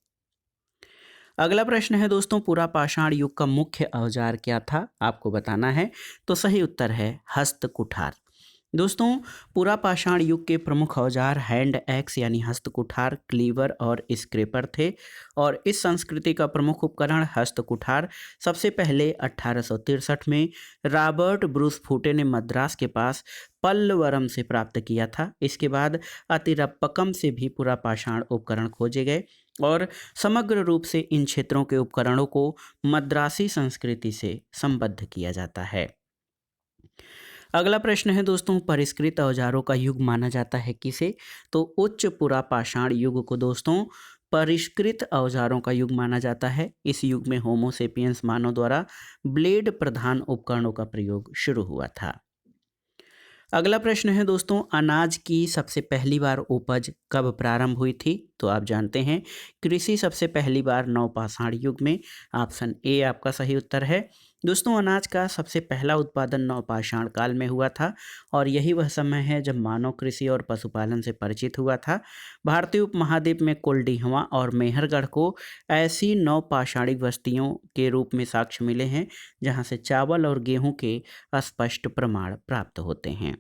अगला प्रश्न है दोस्तों, पुरा पाषाण युग का मुख्य औजार क्या था? आपको बताना है। तो सही उत्तर है हस्त कुठार। दोस्तों, पुरा पाषाण युग के प्रमुख औजार हैंड एक्स यानी हस्त कुठार, क्लीवर और स्क्रेपर थे और इस संस्कृति का प्रमुख उपकरण हस्त कुठार सबसे पहले 1863 में रॉबर्ट ब्रूस फूटे ने मद्रास के पास पल्लवरम से प्राप्त किया था। इसके बाद अतिरप्पकम से भी पुरा पाषाण उपकरण खोजे गए और समग्र रूप से इन क्षेत्रों के उपकरणों को मद्रासी संस्कृति से संबद्ध किया जाता है। अगला प्रश्न है दोस्तों, परिष्कृत औजारों का युग माना जाता है किसे? तो उच्च पुरा पाषाण युग को दोस्तों परिष्कृत औजारों का युग माना जाता है। इस युग में होमो सेपियंस मानव द्वारा ब्लेड प्रधान उपकरणों का प्रयोग शुरू हुआ था। अगला प्रश्न है दोस्तों, अनाज की सबसे पहली बार उपज कब प्रारंभ हुई थी? तो आप जानते हैं कृषि सबसे पहली बार नवपाषाण युग में। ऑप्शन ए आपका सही उत्तर है। दोस्तों, अनाज का सबसे पहला उत्पादन नवपाषाण काल में हुआ था और यही वह समय है जब मानव कृषि और पशुपालन से परिचित हुआ था। भारतीय उपमहाद्वीप में कोल्डिहवा और मेहरगढ़ को ऐसी नवपाषाणिक बस्तियों के रूप में साक्ष्य मिले हैं जहां से चावल और गेहूं के स्पष्ट प्रमाण प्राप्त होते हैं।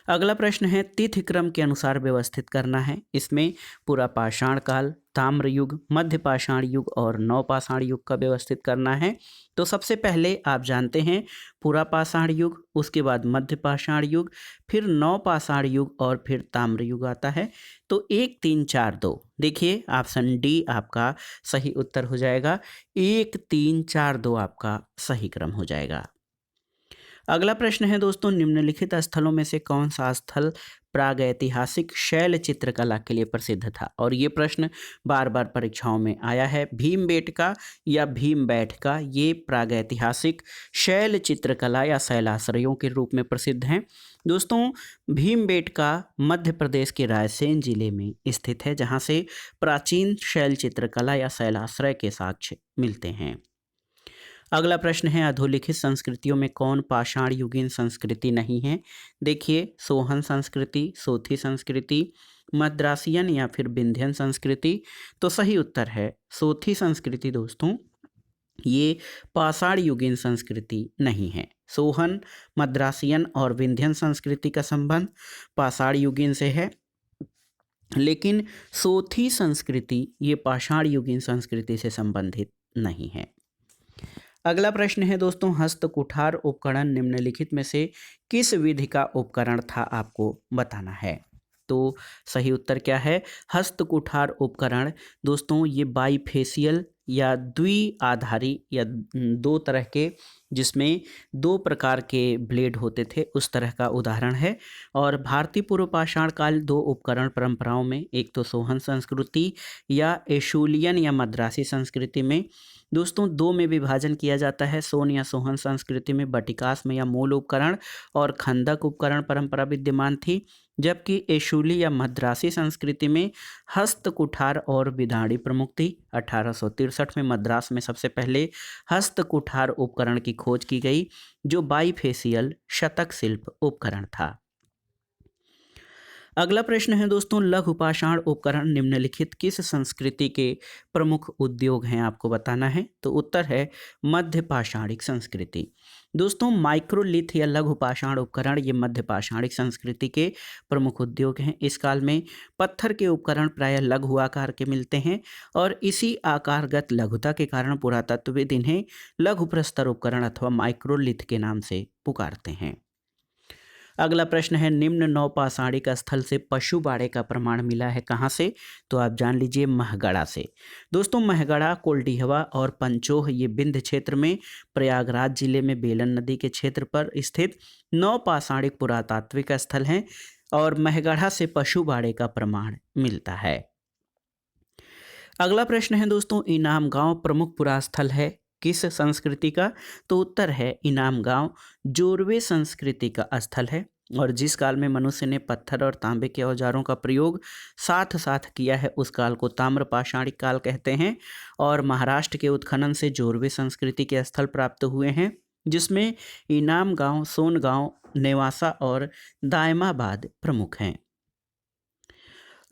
अगला प्रश्न है, तिथि क्रम के अनुसार व्यवस्थित करना है। इसमें पुरा पाषाण काल, ताम्र युग, मध्य पाषाण युग और नवपाषाण युग का व्यवस्थित करना है। तो सबसे पहले आप जानते हैं पुरा पाषाण युग, उसके बाद मध्य पाषाण युग, फिर नवपाषाण युग और फिर ताम्र युग आता है। तो 1 3 4 2 देखिए ऑप्शन डी आपका सही उत्तर हो जाएगा। 1 3 4 2 आपका सही क्रम हो जाएगा। अगला प्रश्न है दोस्तों, निम्नलिखित स्थलों में से कौन सा स्थल प्रागैतिहासिक शैल चित्रकला के लिए प्रसिद्ध था? और ये प्रश्न बार बार परीक्षाओं में आया है। भीमबेटका या भीमबैठका ये प्रागैतिहासिक शैल चित्रकला या शैलाश्रयों के रूप में प्रसिद्ध हैं। दोस्तों, भीमबेटका मध्य प्रदेश के रायसेन जिले में स्थित है, जहाँ से प्राचीन शैल चित्रकला या शैलाश्रय के साक्ष्य मिलते हैं। अगला प्रश्न है, अधोलिखित संस्कृतियों में कौन पाषाण युगीन संस्कृति नहीं है? देखिए, सोहन संस्कृति, सोथी संस्कृति, मद्रासियन या फिर विंध्यन संस्कृति। तो सही उत्तर है सोथी संस्कृति। दोस्तों, ये पाषाण युगीन संस्कृति नहीं है। सोहन, मद्रासियन और विंध्यन संस्कृति का संबंध पाषाण युगीन से है, लेकिन सोथी संस्कृति ये पाषाण युगीन संस्कृति से संबंधित नहीं है। अगला प्रश्न है दोस्तों, हस्तकुठार उपकरण निम्नलिखित में से किस विधि का उपकरण था? आपको बताना है। तो सही उत्तर क्या है? हस्तकुठार उपकरण दोस्तों ये बाईफेसियल या द्विआधारी या दो तरह के, जिसमें दो प्रकार के ब्लेड होते थे, उस तरह का उदाहरण है। और भारतीय पूर्व पाषाण काल दो उपकरण परंपराओं में, एक तो सोहन संस्कृति या एशुलियन या मद्रासी संस्कृति में दोस्तों दो में विभाजन किया जाता है। सोन या सोहन संस्कृति में बटिकास में या मूल उपकरण और खंदक उपकरण परंपरा विद्यमान थी, जबकि एशुली या मद्रासी संस्कृति में हस्तकुठार और विदाड़ी प्रमुख थी। 1863 में मद्रास में सबसे पहले हस्तकुठार उपकरण की खोज की गई, जो बाईफेसियल शतक शिल्प उपकरण था। अगला प्रश्न है दोस्तों, लघु पाषाण उपकरण निम्नलिखित किस संस्कृति के प्रमुख उद्योग हैं? आपको बताना है। तो उत्तर है मध्य पाषाणिक संस्कृति। दोस्तों, माइक्रोलिथ या लघु पाषाण उपकरण ये मध्य पाषाणिक संस्कृति के प्रमुख उद्योग हैं। इस काल में पत्थर के उपकरण प्रायः लघु आकार के मिलते हैं और इसी आकारगत लघुता के कारण पुरातत्वविद इन्हें लघु प्रस्तर उपकरण अथवा माइक्रोलिथ के नाम से पुकारते हैं। अगला प्रश्न है, निम्न नवपाषाणिक स्थल से पशु बाड़े का प्रमाण मिला है कहाँ से? तो आप जान लीजिए महगढ़ा से। दोस्तों, महगढ़ा, कोल्डिहवा और पंचोह ये विंध्य क्षेत्र में प्रयागराज जिले में बेलन नदी के क्षेत्र पर स्थित नवपाषाणिक पुरातात्विक स्थल हैं और महगढ़ा से पशु बाड़े का प्रमाण मिलता है। अगला प्रश्न है दोस्तों, इनाम गांव प्रमुख पुरास्थल है किस संस्कृति का? तो उत्तर है इनाम गांव जोरवे संस्कृति का स्थल है और जिस काल में मनुष्य ने पत्थर और तांबे के औजारों का प्रयोग साथ साथ किया है उस काल को ताम्रपाषाणिक काल कहते हैं। और महाराष्ट्र के उत्खनन से जोरवे संस्कृति के स्थल प्राप्त हुए हैं, जिसमें इनाम गांव, सोनगांव, नेवासा और दायमाबाद प्रमुख हैं।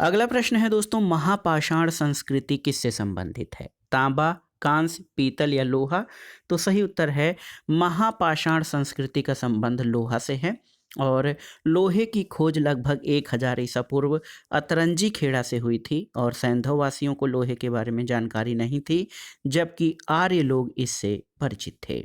अगला प्रश्न है दोस्तों, महापाषाण संस्कृति किससे संबंधित है? तांबा, कांस्य, पीतल या लोहा? तो सही उत्तर है महापाषाण संस्कृति का संबंध लोहा से है और लोहे की खोज लगभग 1000 ईसा पूर्व अतरंजी खेड़ा से हुई थी और सैंधव वासियों को लोहे के बारे में जानकारी नहीं थी, जबकि आर्य लोग इससे परिचित थे।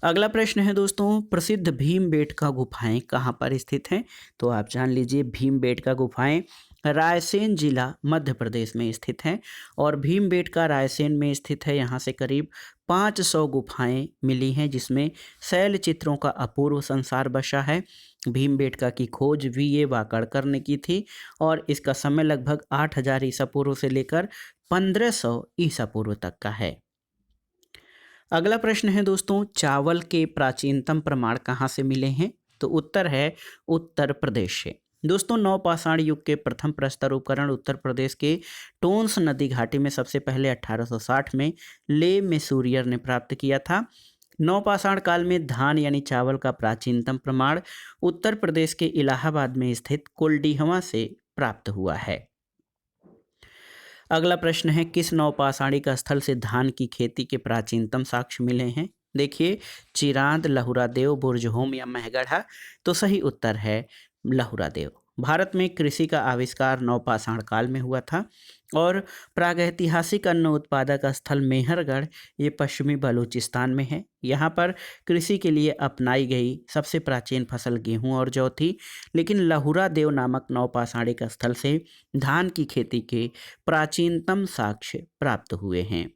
अगला प्रश्न है दोस्तों, प्रसिद्ध भीमबेटका गुफाएं कहाँ पर स्थित हैं? तो आप जान लीजिए भीमबेटका गुफाएं रायसेन जिला मध्य प्रदेश में स्थित हैं और भीमबेटका रायसेन में स्थित है। यहाँ से करीब 500 गुफाएं मिली हैं, जिसमें शैल चित्रों का अपूर्व संसार बसा है। भीमबेटका की खोज वी.ए. वाकड़कर ने की थी और इसका समय लगभग 8000 ईसा पूर्व से लेकर 1500 ईसा पूर्व तक का है। अगला प्रश्न है दोस्तों, चावल के प्राचीनतम प्रमाण कहाँ से मिले हैं? तो उत्तर है उत्तर प्रदेश से। दोस्तों, नवपाषाण युग के प्रथम प्रस्तर उपकरण उत्तर प्रदेश के टोंस नदी घाटी में सबसे पहले 1860 में ले मैसूरियर ने प्राप्त किया था। नवपाषाण काल में धान यानी चावल का प्राचीनतम प्रमाण उत्तर प्रदेश के इलाहाबाद में स्थित कोल्डिहवा से प्राप्त हुआ है। अगला प्रश्न है, किस नवपाषाणिक स्थल से धान की खेती के प्राचीनतम साक्ष्य मिले हैं? देखिए, चिरांद, लहुरादेव, बुरजहोम या महगढ़ा? तो सही उत्तर है लहुरादेव। भारत में कृषि का आविष्कार नवपाषाण काल में हुआ था और प्रागैतिहासिक अन्न उत्पादक स्थल मेहरगढ़ ये पश्चिमी बलूचिस्तान में है। यहाँ पर कृषि के लिए अपनाई गई सबसे प्राचीन फसल गेहूं और जौ थी, लेकिन लहुरादेव नामक नवपाषाणिक स्थल से धान की खेती के प्राचीनतम साक्ष्य प्राप्त हुए हैं।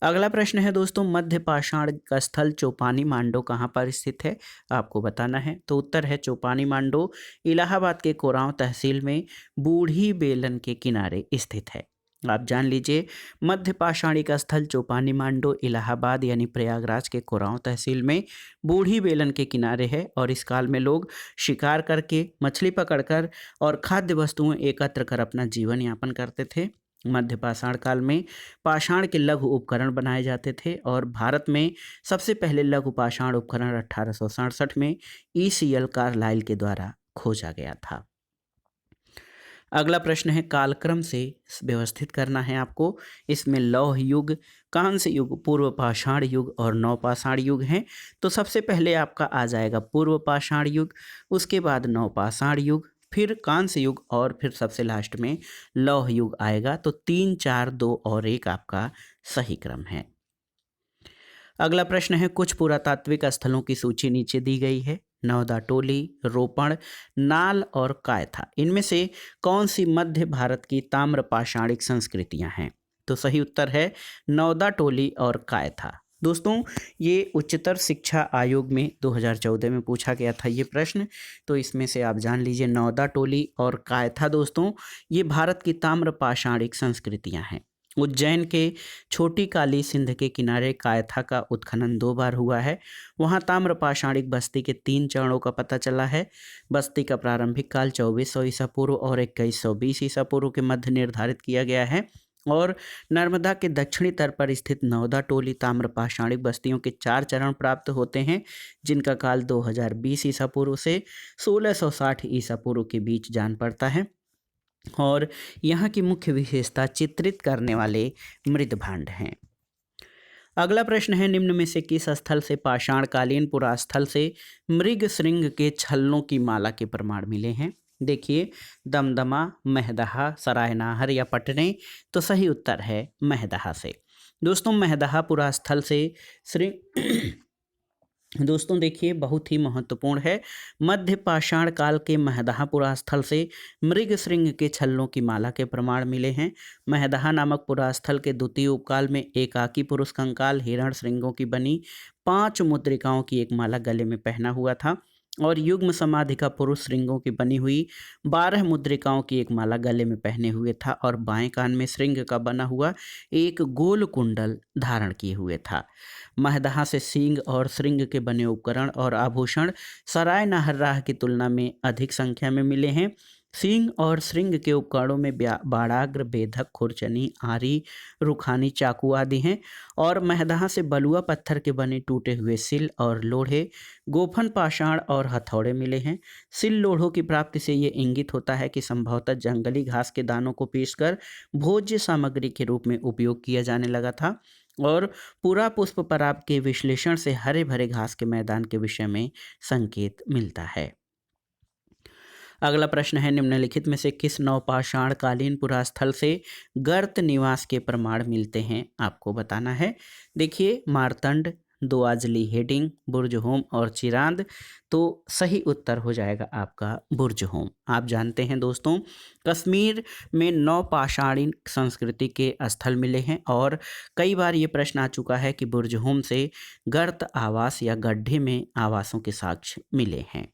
अगला प्रश्न है दोस्तों, मध्य पाषाण का स्थल चौपानी मांडो कहाँ पर स्थित है? आपको बताना है। तो उत्तर है चौपानी मांडो इलाहाबाद के कोरांव तहसील में बूढ़ी बेलन के किनारे स्थित है। आप जान लीजिए, मध्य पाषाणी का स्थल चौपानी मांडो इलाहाबाद यानी प्रयागराज के कोरांव तहसील में बूढ़ी बेलन के किनारे है और इस काल में लोग शिकार करके, मछली पकड़कर और खाद्य वस्तुएं एकत्र कर अपना जीवन यापन करते थे। मध्य पाषाण काल में पाषाण के लघु उपकरण बनाए जाते थे और भारत में सबसे पहले लघु पाषाण उपकरण 1867 में ईसीएल कार्लाइल के द्वारा खोजा गया था। अगला प्रश्न है, कालक्रम से व्यवस्थित करना है आपको। इसमें लौह युग, कांस्य युग, पूर्व पाषाण युग और नवपाषाण युग हैं। तो सबसे पहले आपका आ जाएगा पूर्व पाषाण युग, उसके बाद नवपाषाण युग, फिर कांस्य युग और फिर सबसे लास्ट में लौह युग आएगा। तो 3, 4, 2 और 1 आपका सही क्रम है। अगला प्रश्न है, कुछ पुरातात्विक स्थलों की सूची नीचे दी गई है। नौदा टोली, रोपण, नाल और कायथा, इनमें से कौन सी मध्य भारत की ताम्र पाषाणिक संस्कृतियां हैं? तो सही उत्तर है नौदा टोली और कायथा। दोस्तों, ये उच्चतर शिक्षा आयोग में 2014 में पूछा गया था ये प्रश्न। तो इसमें से आप जान लीजिए, नौदा टोली और कायथा दोस्तों, ये भारत की ताम्र पाषाणिक संस्कृतियां हैं। उज्जैन के छोटी काली सिंध के किनारे कायथा का उत्खनन 2 बार हुआ है। वहाँ ताम्र पाषाणिक बस्ती के 3 चरणों का पता चला है। बस्ती का प्रारंभिक काल 2400 ईसा पूर्व और 2120 ईसा पूर्व के मध्य निर्धारित किया गया है और नर्मदा के दक्षिणी तट पर स्थित नौदा टोली ताम्र पाषाणिक बस्तियों के 4 चरण प्राप्त होते हैं, जिनका काल 2020 ईसा पूर्व से 1660 ईसा पूर्व के बीच जान पड़ता है और यहाँ की मुख्य विशेषता चित्रित करने वाले मृदभांड हैं। अगला प्रश्न है, निम्न में से किस स्थल से पाषाणकालीन पुरास्थल से मृग श्रृंग के छल्लों की माला के प्रमाण मिले हैं? देखिए, दमदमा, महदहा, सरायनाहर या पटने। तो सही उत्तर है महदहा से। दोस्तों, महदहा पुरास्थल से श्रृंग दोस्तों देखिए, बहुत ही महत्वपूर्ण है। मध्य पाषाण काल के महदहा पुरास्थल से मृग श्रृंग के छल्लों की माला के प्रमाण मिले हैं। महदहा नामक पुरास्थल के द्वितीय उपकाल में एकाकी पुरुष कंकाल हिरण श्रृंगों की बनी 5 मुद्रिकाओं की एक माला गले में पहना हुआ था और युग्म समाधि का पुरुष श्रृंगों की बनी हुई 12 मुद्रिकाओं की एक माला गले में पहने हुए था और बाएं कान में श्रृंग का बना हुआ एक गोल कुंडल धारण किए हुए था। महदहा से सींग और श्रृंग के बने उपकरण और आभूषण सराय नाहरराह की तुलना में अधिक संख्या में मिले हैं। सींग और श्रृंग के उपकरणों में बाड़ाग्र, बेधक, खुरचनी, आरी, रुखानी, चाकू आदि हैं और महदहा से बलुआ पत्थर के बने टूटे हुए सिल और लोढ़े, गोफन पाषाण और हथौड़े मिले हैं। सिल लोढ़ों की प्राप्ति से ये इंगित होता है कि संभवतः जंगली घास के दानों को पीसकर भोज्य सामग्री के रूप में उपयोग किया जाने लगा था और पूरा पुष्प पराग के विश्लेषण से हरे भरे घास के मैदान के विषय में संकेत मिलता है। अगला प्रश्न है, निम्नलिखित में से किस नवपाषाण कालीन पुरास्थल से गर्त निवास के प्रमाण मिलते हैं? आपको बताना है। देखिए, मारतंड, दोआजली हेडिंग, बुर्ज होम और चिरांद। तो सही उत्तर हो जाएगा आपका बुर्ज होम। आप जानते हैं दोस्तों, कश्मीर में नवपाषाणिक संस्कृति के स्थल मिले हैं और कई बार ये प्रश्न आ चुका है कि बुर्ज होम से गर्त आवास या गड्ढे में आवासों के साक्ष्य मिले हैं।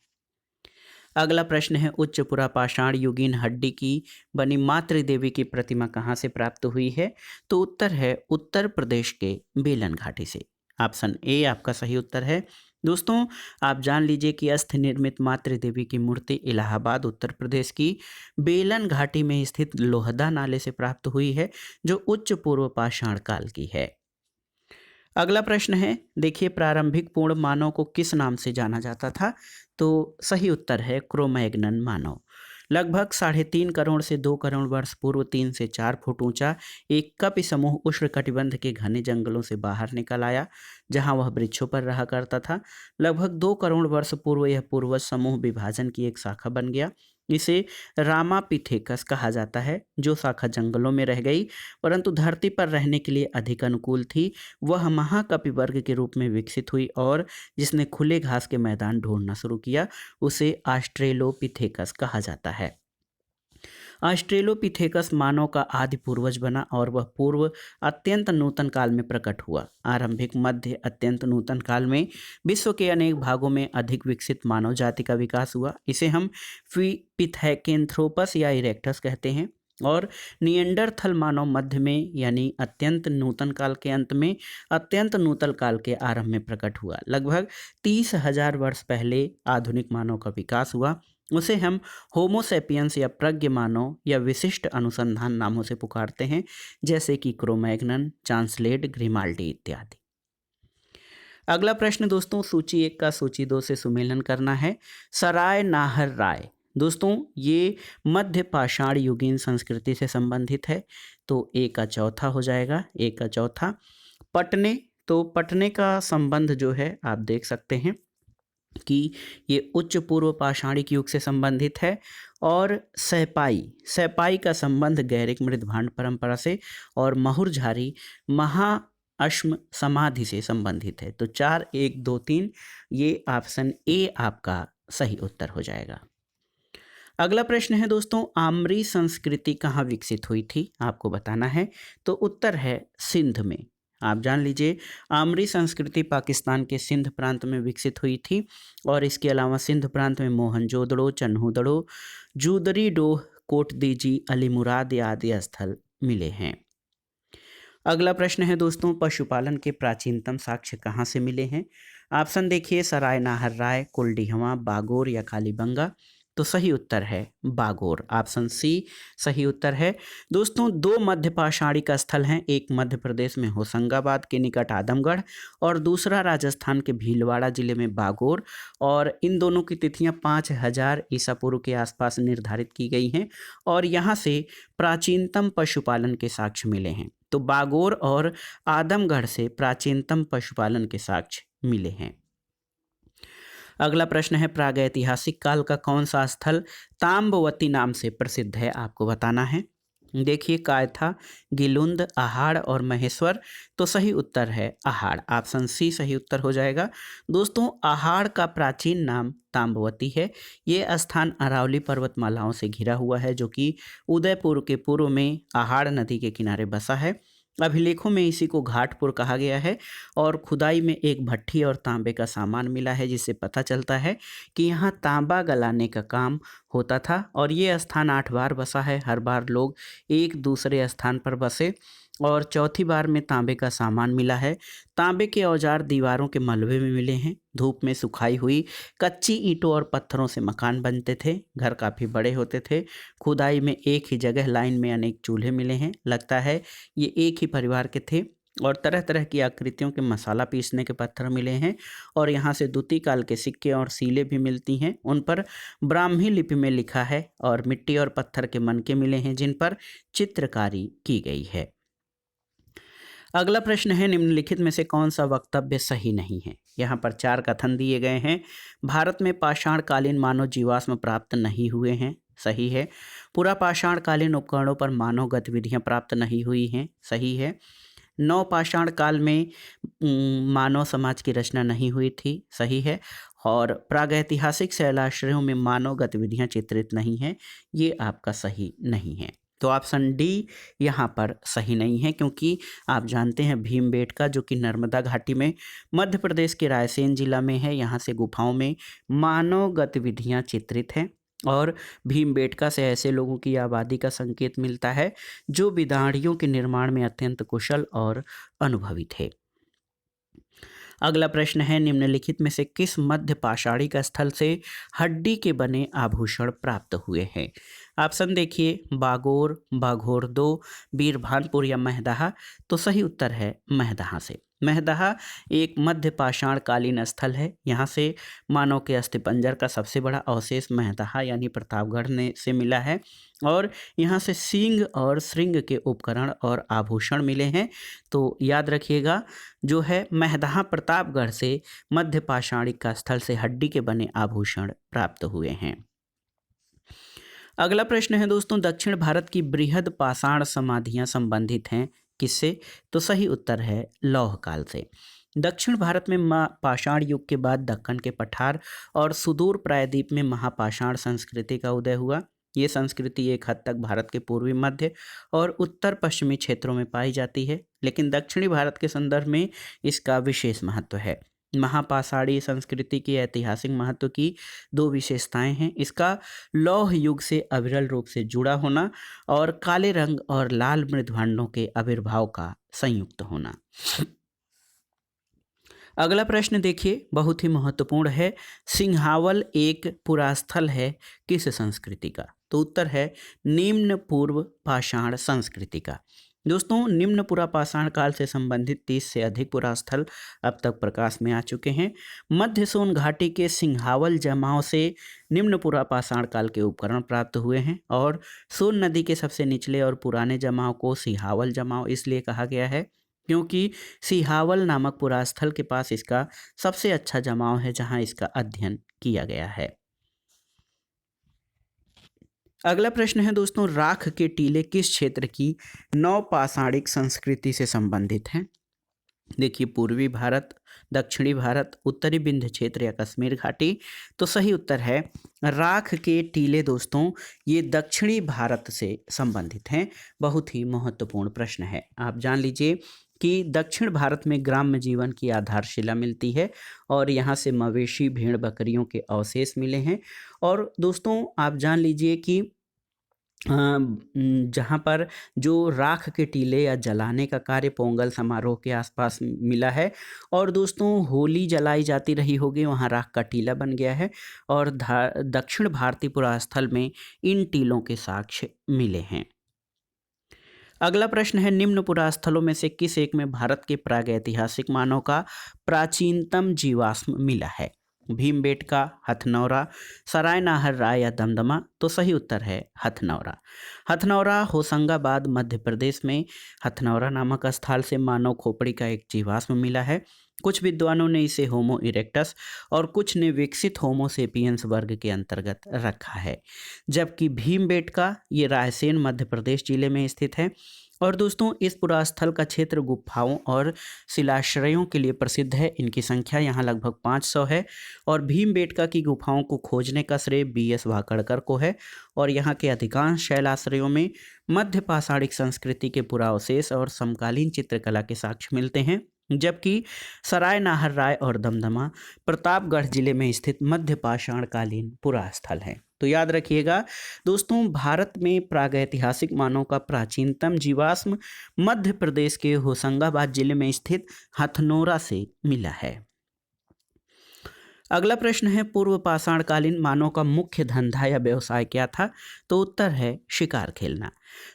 अगला प्रश्न है, उच्च पुरापाषाण युगीन हड्डी की बनी मातृ देवी की प्रतिमा कहाँ से प्राप्त हुई है? तो उत्तर है उत्तर प्रदेश के बेलन घाटी से। ऑप्शन ए आपका सही उत्तर है। दोस्तों, आप जान लीजिए कि अस्थ निर्मित मातृ देवी की मूर्ति इलाहाबाद उत्तर प्रदेश की बेलन घाटी में स्थित लोहदा नाले से प्राप्त हुई है, जो उच्च पूर्व पाषाण काल की है। अगला प्रश्न है, देखिए, प्रारंभिक पूर्ण मानव को किस नाम से जाना जाता था? तो सही उत्तर है क्रोमैग्नन मानव। लगभग 3.5 करोड़ से 2 करोड़ वर्ष पूर्व 3 से 4 फुट ऊंचा एक कपि समूह उष्णकटिबंध के घने जंगलों से बाहर निकल आया, जहां वह वृक्षों पर रहा करता था। लगभग 2 करोड़ वर्ष पूर्व यह पूर्वज समूह विभाजन की एक शाखा बन गया। इसे रामापिथेकस कहा जाता है। जो शाखा जंगलों में रह गई परंतु धरती पर रहने के लिए अधिक अनुकूल थी, वह महाकपिवर्ग के रूप में विकसित हुई और जिसने खुले घास के मैदान ढूंढना शुरू किया, उसे ऑस्ट्रेलोपिथेकस कहा जाता है। ऑस्ट्रेलोपिथेकस मानव का आदि पूर्वज बना और वह पूर्व अत्यंत नूतन काल में प्रकट हुआ। आरंभिक मध्य अत्यंत नूतन काल में विश्व के अनेक भागों में अधिक विकसित मानव जाति का विकास हुआ। इसे हम पिथेकेंथ्रोपस या इरेक्टस कहते हैं। और निएंडरथल मानव मध्य में यानी अत्यंत नूतन काल के अंत में अत्यंत नूतन काल के आरंभ में प्रकट हुआ। लगभग 30,000 वर्ष पहले आधुनिक मानव का विकास हुआ। उसे हम होमोसेपियंस या प्रज्ञ मानव या विशिष्ट अनुसंधान नामों से पुकारते हैं, जैसे कि क्रोमैग्नन, चांसलेट, ग्रिमाल्डी इत्यादि। अगला प्रश्न दोस्तों, सूची 1 का सूची 2 से सुमेलन करना है। सराय नाहर राय दोस्तों ये मध्य पाषाण युगीन संस्कृति से संबंधित है, तो ए का चौथा हो जाएगा, ए का चौथा। पटने, तो पटने का संबंध जो है आप देख सकते हैं कि ये उच्च पूर्व पाषाणिक युग से संबंधित है। और सैपाई का संबंध गैरिक मृदभांड परंपरा से और महुरझारी महाअश्म समाधि से संबंधित है। तो 4, 1, 2, 3 ये ऑप्शन ए आपका सही उत्तर हो जाएगा। अगला प्रश्न है दोस्तों, आम्री संस्कृति कहाँ विकसित हुई थी, आपको बताना है। तो उत्तर है सिंध में। आप जान लीजिए, आम्री संस्कृति पाकिस्तान के सिंध प्रांत में विकसित हुई थी। और इसके अलावा सिंध प्रांत में मोहनजोदड़ो, चन्हूदड़ो, जूदरी डोह, कोटदीजी, अलीमुराद आदि स्थल मिले हैं। अगला प्रश्न है दोस्तों, पशुपालन के प्राचीनतम साक्ष्य कहाँ से मिले हैं। ऑप्शन देखिए, सराय नाहर राय, कुलडीहवा, बागोर या कालीबंगा। तो सही उत्तर है बागोर, ऑप्शन सी सही उत्तर है। दोस्तों 2 मध्य पाषाणिक स्थल हैं, एक मध्य प्रदेश में होशंगाबाद के निकट आदमगढ़ और दूसरा राजस्थान के भीलवाड़ा जिले में बागोर। और इन दोनों की तिथियां 5000 ईसा पूर्व के आसपास निर्धारित की गई हैं और यहाँ से प्राचीनतम पशुपालन के साक्ष्य मिले हैं। तो बागोर और आदमगढ़ से प्राचीनतम पशुपालन के साक्ष्य मिले हैं। अगला प्रश्न है, प्रागैतिहासिक काल का कौन सा स्थल ताम्बवती नाम से प्रसिद्ध है, आपको बताना है। देखिए, कायथा, गिलुंद, आहाड़ और महेश्वर। तो सही उत्तर है आहाड़, ऑप्शन सी सही उत्तर हो जाएगा। दोस्तों आहाड़ का प्राचीन नाम ताम्बवती है। ये स्थान अरावली पर्वतमालाओं से घिरा हुआ है, जो कि उदयपुर के पूर्व में आहाड़ नदी के किनारे बसा है। अभिलेखों में इसी को घाटपुर कहा गया है और खुदाई में एक भट्ठी और तांबे का सामान मिला है, जिससे पता चलता है कि यहाँ तांबा गलाने का काम होता था। और ये स्थान 8 बार बसा है, हर बार लोग एक दूसरे स्थान पर बसे और चौथी बार में तांबे का सामान मिला है। तांबे के औजार दीवारों के मलबे में मिले हैं। धूप में सुखाई हुई कच्ची ईंटों और पत्थरों से मकान बनते थे। घर काफ़ी बड़े होते थे। खुदाई में एक ही जगह लाइन में अनेक चूल्हे मिले हैं। लगता है ये एक ही परिवार के थे। और तरह तरह की आकृतियों के मसाला पीसने के पत्थर मिले हैं। और यहाँ से दूती काल के सिक्के और सीलें भी मिलती हैं। उन पर ब्राह्मी लिपि में लिखा है और मिट्टी और पत्थर के मनके मिले हैं, जिन पर चित्रकारी की गई है। अगला प्रश्न है, निम्नलिखित में से कौन सा वक्तव्य सही नहीं है। यहाँ पर 4 कथन दिए गए हैं। भारत में पाषाणकालीन मानव जीवाश्म प्राप्त नहीं हुए हैं, सही है। पूरा पाषाणकालीन उपकरणों पर मानव गतिविधियाँ प्राप्त नहीं हुई हैं, सही है। नव पाषाण काल में मानव समाज की रचना नहीं हुई थी, सही है। और प्रागैतिहासिक शैलाश्रयों में मानव गतिविधियाँ चित्रित नहीं हैं, ये आपका सही नहीं है। तो ऑप्शन डी यहाँ पर सही नहीं है, क्योंकि आप जानते हैं भीमबेटका जो कि नर्मदा घाटी में मध्य प्रदेश के रायसेन जिला में है, यहाँ से गुफाओं में मानव गतिविधियाँ चित्रित हैं। और भीमबेटका से ऐसे लोगों की आबादी का संकेत मिलता है जो बिदाड़ियों के निर्माण में अत्यंत कुशल और अनुभवी थे। अगला प्रश्न है, निम्नलिखित में से किस मध्य पाषाणिक स्थल से हड्डी के बने आभूषण प्राप्त हुए हैं। ऑप्शन देखिए, बागोर, बाघोर 2, बीरभानपुर या महदहा। तो सही उत्तर है महदहा से। महदहा एक मध्य पाषाण कालीन स्थल है। यहाँ से मानव के अस्थिपंजर का सबसे बड़ा अवशेष महदहा यानी प्रतापगढ़ ने से मिला है। और यहाँ से सींग और श्रृंग के उपकरण और आभूषण मिले हैं। तो याद रखिएगा, जो है महदहा प्रतापगढ़ से मध्य पाषाणिक का स्थल से हड्डी के बने आभूषण प्राप्त हुए हैं। अगला प्रश्न है दोस्तों, दक्षिण भारत की बृहद पाषाण समाधियां संबंधित हैं किससे। तो सही उत्तर है लौह काल से। दक्षिण भारत में पाषाण युग के बाद दक्कन के पठार और सुदूर प्रायद्वीप में महापाषाण संस्कृति का उदय हुआ। ये संस्कृति एक हद तक भारत के पूर्वी मध्य और उत्तर पश्चिमी क्षेत्रों में पाई जाती है, लेकिन दक्षिणी भारत के संदर्भ में इसका विशेष महत्व है। महापाषाणी संस्कृति की ऐतिहासिक महत्व की दो विशेषताएं हैं। इसका लौह युग से अविरल रूप से जुड़ा होना और काले रंग और लाल मृदभांडों के आविर्भाव का संयुक्त होना। अगला प्रश्न देखिए, बहुत ही महत्वपूर्ण है। सिंहावल एक पुरास्थल है किस संस्कृति का? तो उत्तर है निम्न पूर्व पाषाण संस्कृति का। दोस्तों, निम्न पुरा पाषाण काल से संबंधित 30 से अधिक पुरास्थल अब तक प्रकाश में आ चुके हैं। मध्य सोन घाटी के सिंहावल जमाव से निम्न पुरा पाषाण काल के उपकरण प्राप्त हुए हैं और सोन नदी के सबसे निचले और पुराने जमाव को सिंहावल जमाव इसलिए कहा गया है क्योंकि सिंहावल नामक पुरास्थल के पास इसका सबसे अच्छा जमाव है जहां इसका अध्ययन किया गया है। अगला प्रश्न है दोस्तों, राख के टीले किस क्षेत्र की नवपाषाणिक संस्कृति से संबंधित हैं? देखिए, पूर्वी भारत, दक्षिणी भारत, उत्तरी विंध्य क्षेत्र या कश्मीर घाटी। तो सही उत्तर है राख के टीले। दोस्तों, ये दक्षिणी भारत से संबंधित हैं। बहुत ही महत्वपूर्ण प्रश्न है। आप जान लीजिए कि दक्षिण भारत में ग्राम्य जीवन की आधारशिला मिलती है और यहाँ से मवेशी, भेड़, बकरियों के अवशेष मिले हैं। और दोस्तों, आप जान लीजिए कि जहाँ पर जो राख के टीले या जलाने का कार्य पोंगल समारोह के आसपास मिला है और दोस्तों होली जलाई जाती रही होगी, वहाँ राख का टीला बन गया है और दक्षिण भारतीय पुरास्थल में इन टीलों के साक्ष्य मिले हैं। अगला प्रश्न है, निम्न पुरास्थलों में से किस एक में भारत के प्रागैतिहासिक मानव का प्राचीनतम जीवाश्म मिला है? भीमबेटका, हथनौरा, सराय नाहर राय या दमदमा? तो सही उत्तर है हथनौरा। हथनौरा होशंगाबाद मध्य प्रदेश में हथनौरा नामक स्थल से मानव खोपड़ी का एक जीवाश्म मिला है। कुछ विद्वानों ने इसे होमो इरेक्टस और कुछ ने विकसित होमो सेपियंस वर्ग के अंतर्गत रखा है, जबकि भीमबेटका ये रायसेन मध्य प्रदेश जिले में स्थित है। और दोस्तों, इस पुरास्थल का क्षेत्र गुफाओं और शिलाश्रयों के लिए प्रसिद्ध है। इनकी संख्या यहाँ लगभग 500 है और भीमबेटका की गुफाओं को खोजने का श्रेय BS वाकड़कर को है। और यहाँ के अधिकांश शैलाश्रयों में मध्य पाषाणिक संस्कृति के पुरावशेष और समकालीन चित्रकला के साक्ष्य मिलते हैं, जबकि सराय नाहर राय और दमदमा प्रतापगढ़ जिले में स्थित मध्य पाषाणकालीन पुरास्थल हैं। तो याद रखिएगा दोस्तों, भारत में प्रागैतिहासिक मानव का प्राचीनतम जीवाश्म मध्य प्रदेश के होशंगाबाद जिले में स्थित हथनौरा से मिला है। अगला प्रश्न है, पूर्व पाषाणकालीन मानव का मुख्य धंधा या व्यवसाय क्या था? तो उत्तर है शिकार खेलना।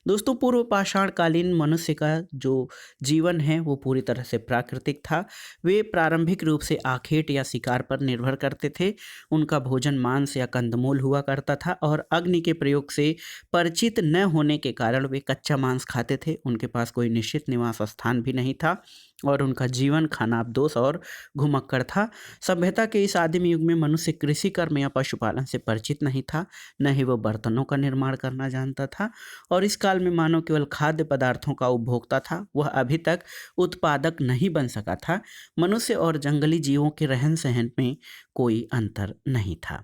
दोस्तों, पूर्व पाषाणकालीन मनुष्य का जो जीवन है वो पूरी तरह से प्राकृतिक था। वे प्रारंभिक रूप से आखेट या शिकार पर निर्भर करते थे। उनका भोजन मांस या कंदमूल हुआ करता था और अग्नि के प्रयोग से परिचित न होने के कारण वे कच्चा मांस खाते थे। उनके पास कोई निश्चित निवास स्थान भी नहीं था और उनका जीवन खानाबदोश और घुमक्कड़ था। सभ्यता के इस आदिम युग में मनुष्य कृषि कर्म या पशुपालन से परिचित नहीं था, न ही वो बर्तनों का निर्माण करना जानता था। और इस काल में मानव केवल खाद्य पदार्थों का उपभोक्ता था। वह अभी तक उत्पादक नहीं बन सका था। मनुष्य और जंगली जीवों के रहन सहन में कोई अंतर नहीं था।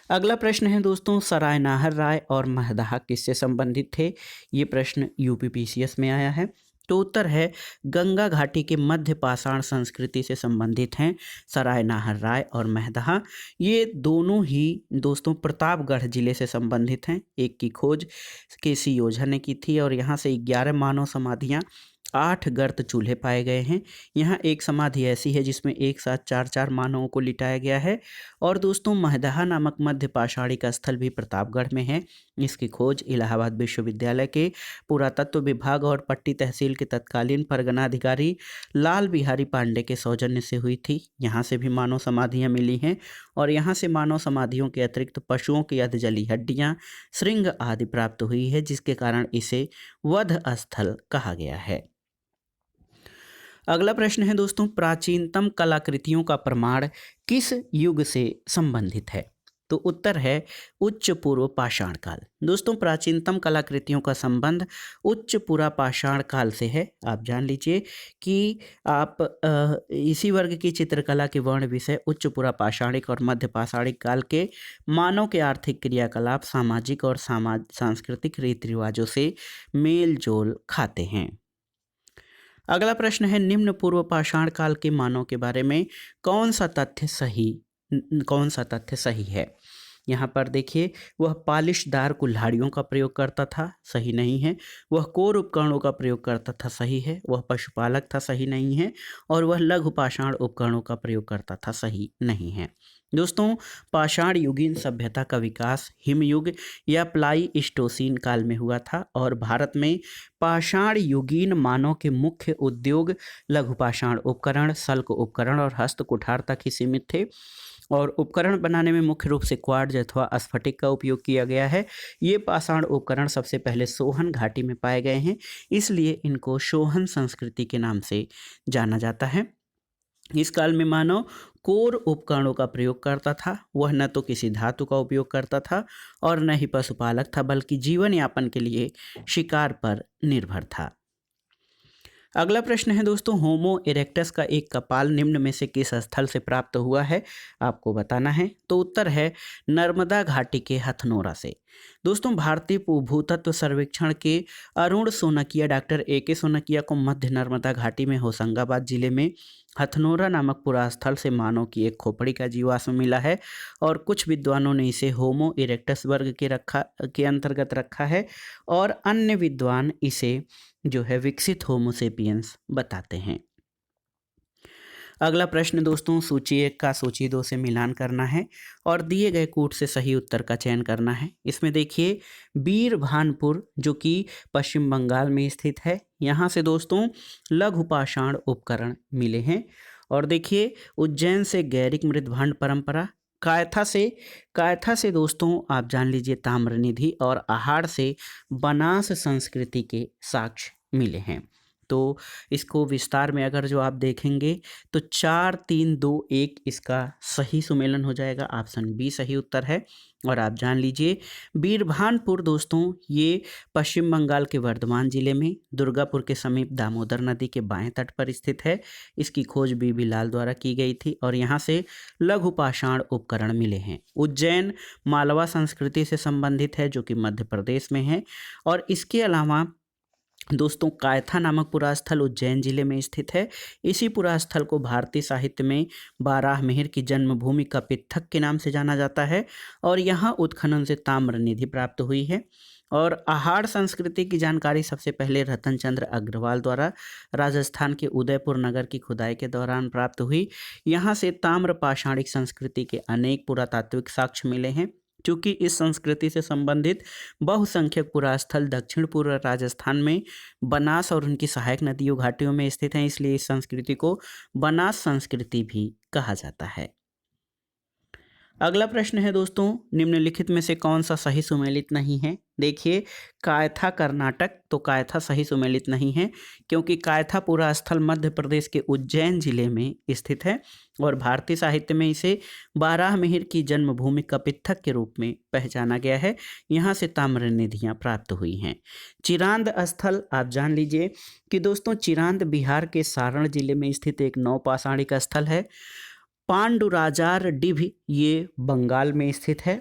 अगला प्रश्न है दोस्तों, सराय नाहर राय और महदाह किससे संबंधित थे? ये प्रश्न UPPCS में आया है। तो उत्तर है गंगा घाटी के मध्य पाषाण संस्कृति से संबंधित हैं सराय नाहर राय और महदाह। ये दोनों ही दोस्तों प्रतापगढ़ जिले से संबंधित हैं। एक की खोज KC ओझा ने की थी और यहाँ से 11 मानव समाधियाँ, 8 गर्त चूल्हे पाए गए हैं। यहाँ एक समाधि ऐसी है जिसमें एक साथ 4-4 मानवों को लिटाया गया है। और दोस्तों, महदाह नामक मध्य पाषाणी का स्थल भी प्रतापगढ़ में है। इसकी खोज इलाहाबाद विश्वविद्यालय के पुरातत्व विभाग और पट्टी तहसील के तत्कालीन परगना अधिकारी लाल बिहारी पांडे के सौजन्य से हुई थी। यहाँ से भी मानव समाधियाँ मिली हैं और यहाँ से मानव समाधियों के अतिरिक्त पशुओं की अधजली हड्डियाँ, श्रृंग आदि प्राप्त हुई है, जिसके कारण इसे वध स्थल कहा गया है। अगला प्रश्न है दोस्तों, प्राचीनतम कलाकृतियों का प्रमाण किस युग से संबंधित है? तो उत्तर है उच्च पूर्व पाषाण काल। दोस्तों प्राचीनतम कलाकृतियों का संबंध उच्च पूर्व पाषाण काल से है। आप जान लीजिए कि आप इसी वर्ग की चित्रकला के वर्ण विषय उच्च पूर्व पाषाणिक और मध्य पाषाणिक काल के मानव के आर्थिक क्रियाकलाप सामाजिक और सांस्कृतिक रीति रिवाजों से मेल जोल खाते हैं। अगला प्रश्न है निम्न पूर्व पाषाण काल के मानव के बारे में कौन सा तथ्य सही है। यहाँ पर देखिए, वह पालिशदार कुल्हाड़ियों का प्रयोग करता था, सही नहीं है। वह कोर उपकरणों का प्रयोग करता था, सही है। वह पशुपालक था, सही नहीं है। और वह लघु पाषाण उपकरणों का प्रयोग करता था, सही नहीं है। दोस्तों पाषाण युगीन सभ्यता का विकास हिमयुग या प्लाईस्टोसीन काल में हुआ था और भारत में पाषाण युगीन मानव के मुख्य उद्योग लघु पाषाण उपकरण, शल्क उपकरण और हस्त कुठार तक ही सीमित थे और उपकरण बनाने में मुख्य रूप से क्वार्ट्ज अथवा स्फटिक का उपयोग किया गया है। ये पाषाण उपकरण सबसे पहले सोहन घाटी में पाए गए हैं, इसलिए इनको सोहन संस्कृति के नाम से जाना जाता है। इस काल में मानव कोर उपकरणों का प्रयोग करता था। वह न तो किसी धातु का उपयोग करता था और न ही पशुपालक था, बल्कि जीवन यापन के लिए शिकार पर निर्भर था। अगला प्रश्न है दोस्तों, होमो इरेक्टस का एक कपाल निम्न में से किस स्थल से प्राप्त हुआ है, आपको बताना है। तो उत्तर है नर्मदा घाटी के हथनोरा से। दोस्तों भारतीय भूतत्व सर्वेक्षण के अरुण सोनकिया, डॉक्टर AK सोनकिया को मध्य नर्मदा घाटी में होशंगाबाद जिले में हथनोरा नामक पुरास्थल से मानव की एक खोपड़ी का जीवाश्म मिला है और कुछ विद्वानों ने इसे होमो इरेक्टस वर्ग के अंतर्गत रखा है और अन्य विद्वान इसे जो है विकसित होमो सेपियंस बताते हैं। अगला प्रश्न दोस्तों, सूची 1 का सूची 2 से मिलान करना है और दिए गए कूट से सही उत्तर का चयन करना है। इसमें देखिए बीरभानपुर जो कि पश्चिम बंगाल में स्थित है, यहाँ से दोस्तों लघु पाषाण उपकरण मिले हैं। और देखिए उज्जैन से गैरिक मृदभांड परंपरा, कायथा से दोस्तों आप जान लीजिए ताम्रनिधि और आहार से बनास संस्कृति के साक्ष्य मिले हैं। तो इसको विस्तार में अगर जो आप देखेंगे तो 4 3 2 1 इसका सही सुमेलन हो जाएगा। ऑप्शन बी सही उत्तर है। और आप जान लीजिए बीरभानपुर दोस्तों ये पश्चिम बंगाल के वर्धमान जिले में दुर्गापुर के समीप दामोदर नदी के बाएं तट पर स्थित है। इसकी खोज बीबी लाल द्वारा की गई थी और यहाँ से लघु पाषाण उपकरण मिले हैं। उज्जैन मालवा संस्कृति से संबंधित है जो कि मध्य प्रदेश में है। और इसके अलावा दोस्तों कायथा नामक पुरास्थल उज्जैन जिले में स्थित है। इसी पुरास्थल को भारतीय साहित्य में बाराहमिहिर की जन्मभूमि कपित्थक के नाम से जाना जाता है और यहाँ उत्खनन से ताम्रनिधि प्राप्त हुई है। और आहार संस्कृति की जानकारी सबसे पहले रतन चंद्र अग्रवाल द्वारा राजस्थान के उदयपुर नगर की खुदाई के दौरान प्राप्त हुई। यहाँ से ताम्र पाषाणिक संस्कृति के अनेक पुरातात्विक साक्ष्य मिले हैं। चूँकि इस संस्कृति से संबंधित बहुसंख्यक पुरास्थल दक्षिण पूर्व राजस्थान में बनास और उनकी सहायक नदियों घाटियों में स्थित हैं, इसलिए इस संस्कृति को बनास संस्कृति भी कहा जाता है। अगला प्रश्न है दोस्तों, निम्नलिखित में से कौन सा सही सुमेलित नहीं है। देखिए कायथा कर्नाटक, तो कायथा सही सुमेलित नहीं है क्योंकि कायथा पूरा स्थल मध्य प्रदेश के उज्जैन जिले में स्थित है और भारतीय साहित्य में इसे बाराहमिहिर की जन्मभूमि कपित्थक के रूप में पहचाना गया है। यहाँ से ताम्रनिधियाँ प्राप्त हुई हैं। चिरांद स्थल आप जान लीजिए कि दोस्तों चिरांद बिहार के सारण जिले में स्थित एक नवपाषाणिक स्थल है। पांडुराजार डिभ ये बंगाल में स्थित है।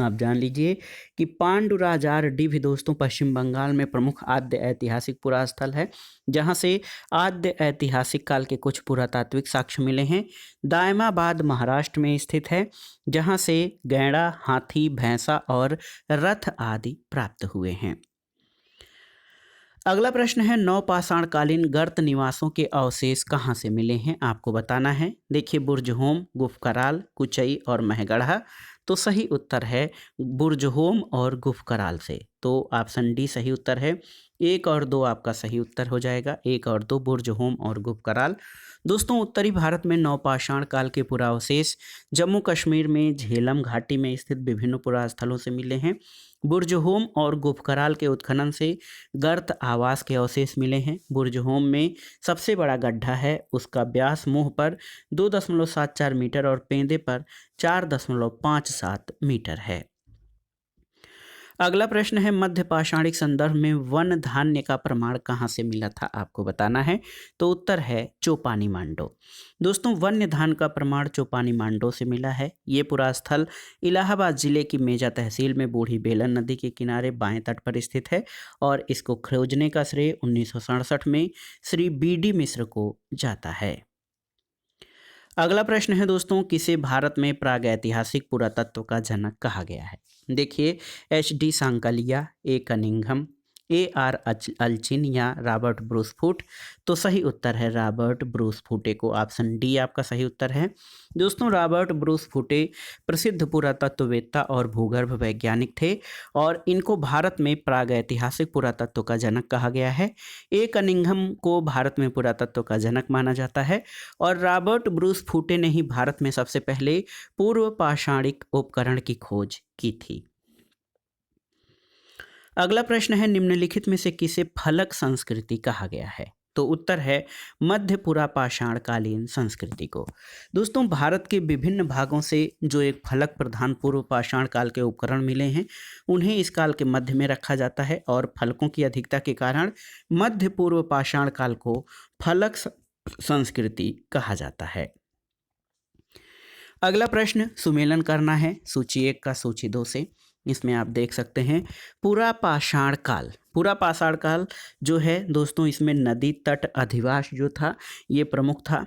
आप जान लीजिए कि पांडुराजार डिभ दोस्तों पश्चिम बंगाल में प्रमुख आद्य ऐतिहासिक पुरास्थल है जहां से आद्य ऐतिहासिक काल के कुछ पुरातात्विक साक्ष्य मिले हैं। दायमाबाद महाराष्ट्र में स्थित है जहां से गैंडा, हाथी, भैंसा और रथ आदि प्राप्त हुए हैं। अगला प्रश्न है नवपाषाणकालीन गर्त निवासों के अवशेष कहाँ से मिले हैं, आपको बताना है। देखिए बुर्जहोम, गुफकराल, कुचई और महगढ़ा। तो सही उत्तर है बुर्जहोम और गुफकराल से। तो ऑप्शन डी सही उत्तर है। 1 और 2 आपका सही उत्तर हो जाएगा। 1 और 2 बुर्ज होम और गुप्त कराल। दोस्तों उत्तरी भारत में नवपाषाण काल के पुरावशेष जम्मू कश्मीर में झेलम घाटी में स्थित विभिन्न पुरास्थलों से मिले हैं। बुर्ज होम और गुप्त कराल के उत्खनन से गर्त आवास के अवशेष मिले हैं। बुर्ज होम में सबसे बड़ा गड्ढा है, उसका व्यास मुंह पर 2.74 मीटर और पेंदे पर 4.57 मीटर है। अगला प्रश्न है, मध्य पाषाणिक संदर्भ में वन धान्य का प्रमाण कहाँ से मिला था, आपको बताना है। तो उत्तर है चौपानी मांडो। दोस्तों वन्य धान का प्रमाण चौपानी मांडो से मिला है। ये पूरा स्थल इलाहाबाद जिले की मेजा तहसील में बूढ़ी बेलन नदी के किनारे बाएं तट पर स्थित है और इसको खोजने का श्रेय 1967 में श्री बी.डी. मिश्र को जाता है। अगला प्रश्न है दोस्तों, किसे भारत में प्रागैतिहासिक पुरातत्व का जनक कहा गया है। देखिए, H.D. सांकलिया, ए कनिंघम, A.R. अल्चिन या रॉबर्ट ब्रूस फूट। तो सही उत्तर है रॉबर्ट ब्रूस फूटे को, ऑप्शन डी आपका सही उत्तर है। दोस्तों रॉबर्ट ब्रूस फूटे प्रसिद्ध पुरातत्ववेत्ता और भूगर्भ वैज्ञानिक थे और इनको भारत में प्रागैतिहासिक पुरातत्व का जनक कहा गया है। ए कनिंघम को भारत में पुरातत्व का जनक माना जाता है और रॉबर्ट ब्रूस फूटे ने ही भारत में सबसे पहले पूर्व पाषाणिक उपकरण की खोज की थी। अगला प्रश्न है, निम्नलिखित में से किसे फलक संस्कृति कहा गया है। तो उत्तर है मध्य पुरापाषाण कालीन संस्कृति को। दोस्तों भारत के विभिन्न भागों से जो एक फलक प्रधान पूर्व पाषाण काल के उपकरण मिले हैं उन्हें इस काल के मध्य में रखा जाता है और फलकों की अधिकता के कारण मध्य पूर्व पाषाण काल को फलक संस्कृति कहा जाता है। अगला प्रश्न सुमेलन करना है सूची 1 का सूची 2 से। इसमें आप देख सकते हैं पूरा पाषाण काल जो है दोस्तों, इसमें नदी तट अधिवास जो था ये प्रमुख था।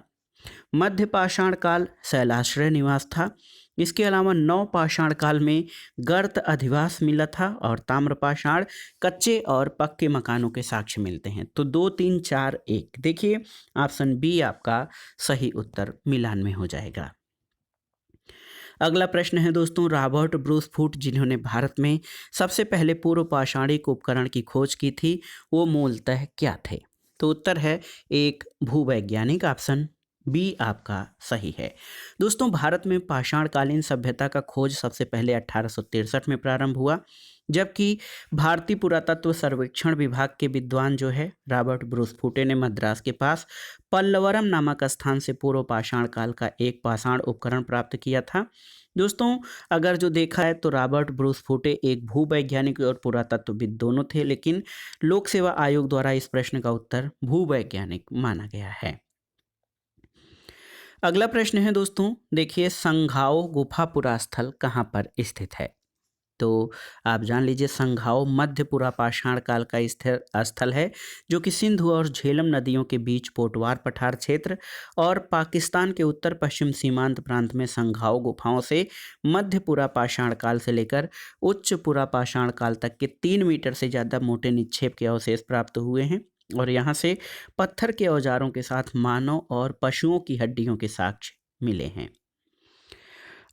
मध्य पाषाण काल शैलाश्रय निवास था। इसके अलावा नव पाषाण काल में गर्त अधिवास मिला था और ताम्रपाषाण कच्चे और पक्के मकानों के साक्ष्य मिलते हैं। तो 2, 3, 4, 1 देखिए ऑप्शन बी आपका सही उत्तर मिलान में हो जाएगा। अगला प्रश्न है दोस्तों, रॉबर्ट ब्रूस फूट जिन्होंने भारत में सबसे पहले पूर्व पाषाणिक उपकरण की खोज की थी वो मूलतः क्या थे। तो उत्तर है 1 भूवैज्ञानिक, ऑप्शन बी आपका सही है। दोस्तों भारत में पाषाणकालीन सभ्यता का खोज सबसे पहले 1863 में प्रारंभ हुआ, जबकि भारतीय पुरातत्व सर्वेक्षण विभाग के विद्वान जो है रॉबर्ट ब्रूस फूटे ने मद्रास के पास पल्लवरम नामक स्थान से पूर्व पाषाण काल का एक पाषाण उपकरण प्राप्त किया था। दोस्तों अगर जो देखा है तो रॉबर्ट ब्रूस फूटे एक भूवैज्ञानिक और पुरातत्वविद दोनों थे, लेकिन लोक सेवा आयोग द्वारा इस प्रश्न का उत्तर भूवैज्ञानिक माना गया है। अगला प्रश्न है दोस्तों, देखिए संघाओ गुफा पुरास्थल कहाँ पर स्थित है। तो आप जान लीजिए संघाओ मध्य पुरापाषाण काल का स्थिर स्थल है जो कि सिंधु और झेलम नदियों के बीच पोटवार पठार क्षेत्र और पाकिस्तान के उत्तर पश्चिम सीमांत प्रांत में संघाओ गुफाओं से मध्य पुरापाषाण काल से लेकर उच्च पुरापाषाण काल तक के 3 मीटर से ज़्यादा मोटे निक्षेप के अवशेष प्राप्त हुए हैं और यहाँ से पत्थर के औजारों के साथ मानव और पशुओं की हड्डियों के साक्ष्य मिले हैं।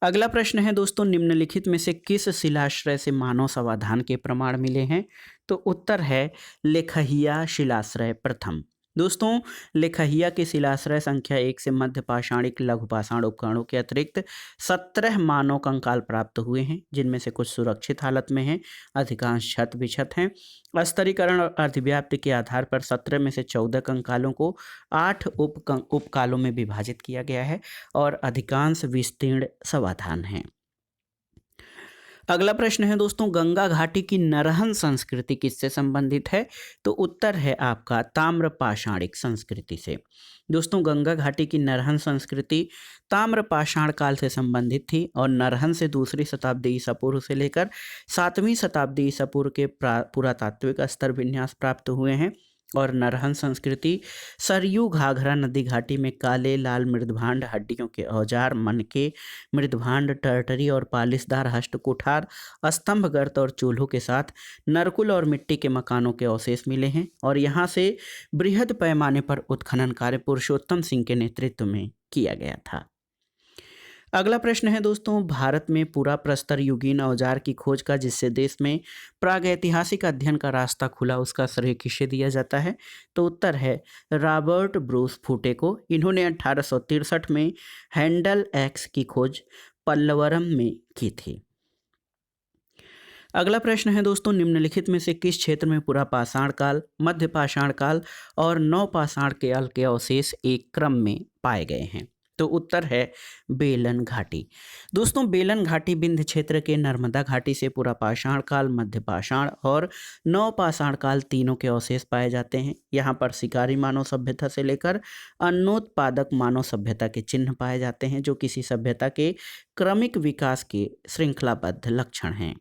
अगला प्रश्न है दोस्तों, निम्नलिखित में से किस शिलाश्रय से मानव समाधान के प्रमाण मिले हैं। तो उत्तर है लेखहिया शिलाश्रय प्रथम। दोस्तों लेखहिया के शिलाश्रय संख्या 1 से मध्य पाषाणिक लघु पाषाण उपकरणों के अतिरिक्त 17 मानव कंकाल प्राप्त हुए हैं, जिनमें से कुछ सुरक्षित हालत में हैं, अधिकांश क्षत विक्षत हैं। स्तरीकरण और अधिव्याप्ति के आधार पर 17 में से 14 कंकालों को 8 उपकालों में विभाजित किया गया है और अधिकांश विस्तीर्ण समाधान हैं। अगला प्रश्न है दोस्तों, गंगा घाटी की नरहन संस्कृति किससे संबंधित है। तो उत्तर है आपका ताम्र पाषाणिक संस्कृति से। दोस्तों गंगा घाटी की नरहन संस्कृति ताम्र पाषाण काल से संबंधित थी और नरहन से 2री शताब्दी ईसा पूर्व से लेकर 7वीं शताब्दी ईसा पूर्व के पुरातात्विक स्तर विन्यास प्राप्त हुए हैं और नरहन संस्कृति सरयू घाघरा नदी घाटी में काले लाल मृदभांड हड्डियों के औजार, मनके, मृदभांड, टर्टरी और पालिशदार हस्त कुठार, स्तंभ गर्त और चूल्हों के साथ नरकुल और मिट्टी के मकानों के अवशेष मिले हैं और यहाँ से बृहद पैमाने पर उत्खनन कार्य पुरुषोत्तम सिंह के नेतृत्व में किया गया था। अगला प्रश्न है दोस्तों, भारत में पूरा प्रस्तर युगीन औजार की खोज का जिससे देश में प्रागैतिहासिक अध्ययन का रास्ता खुला उसका श्रेय किसे दिया जाता है? तो उत्तर है रॉबर्ट ब्रूस फूटे को। इन्होंने 1863 में हैंडल एक्स की खोज पल्लवरम में की थी। अगला प्रश्न है दोस्तों, निम्नलिखित में से किस क्षेत्र में पूरा पाषाण काल, मध्य पाषाण काल और नवपाषाण काल के अवशेष एक क्रम में पाए गए हैं? तो उत्तर है बेलन घाटी। दोस्तों, बेलन घाटी विंध्य क्षेत्र के नर्मदा घाटी से पूरा पाषाण काल, मध्य पाषाण और नवपाषाण काल तीनों के अवशेष पाए जाते हैं। यहाँ पर शिकारी मानव सभ्यता से लेकर अन्नोत्पादक मानव सभ्यता के चिन्ह पाए जाते हैं, जो किसी सभ्यता के क्रमिक विकास के श्रृंखलाबद्ध लक्षण हैं।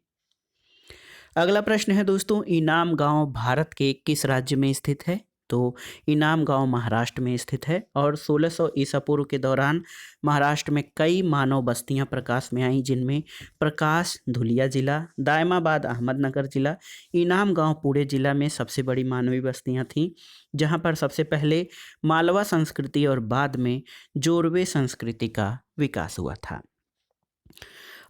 अगला प्रश्न है दोस्तों, इनाम गांव भारत के किस राज्य में स्थित है? तो इनाम गांव महाराष्ट्र में स्थित है और 1600 ईसा पूर्व के दौरान महाराष्ट्र में कई मानव बस्तियां प्रकाश में आईं, जिनमें प्रकाश धुलिया जिला, दायमाबाद अहमदनगर जिला, इनाम गांव पुणे जिला में सबसे बड़ी मानवी बस्तियां थीं, जहां पर सबसे पहले मालवा संस्कृति और बाद में जोरवे संस्कृति का विकास हुआ था।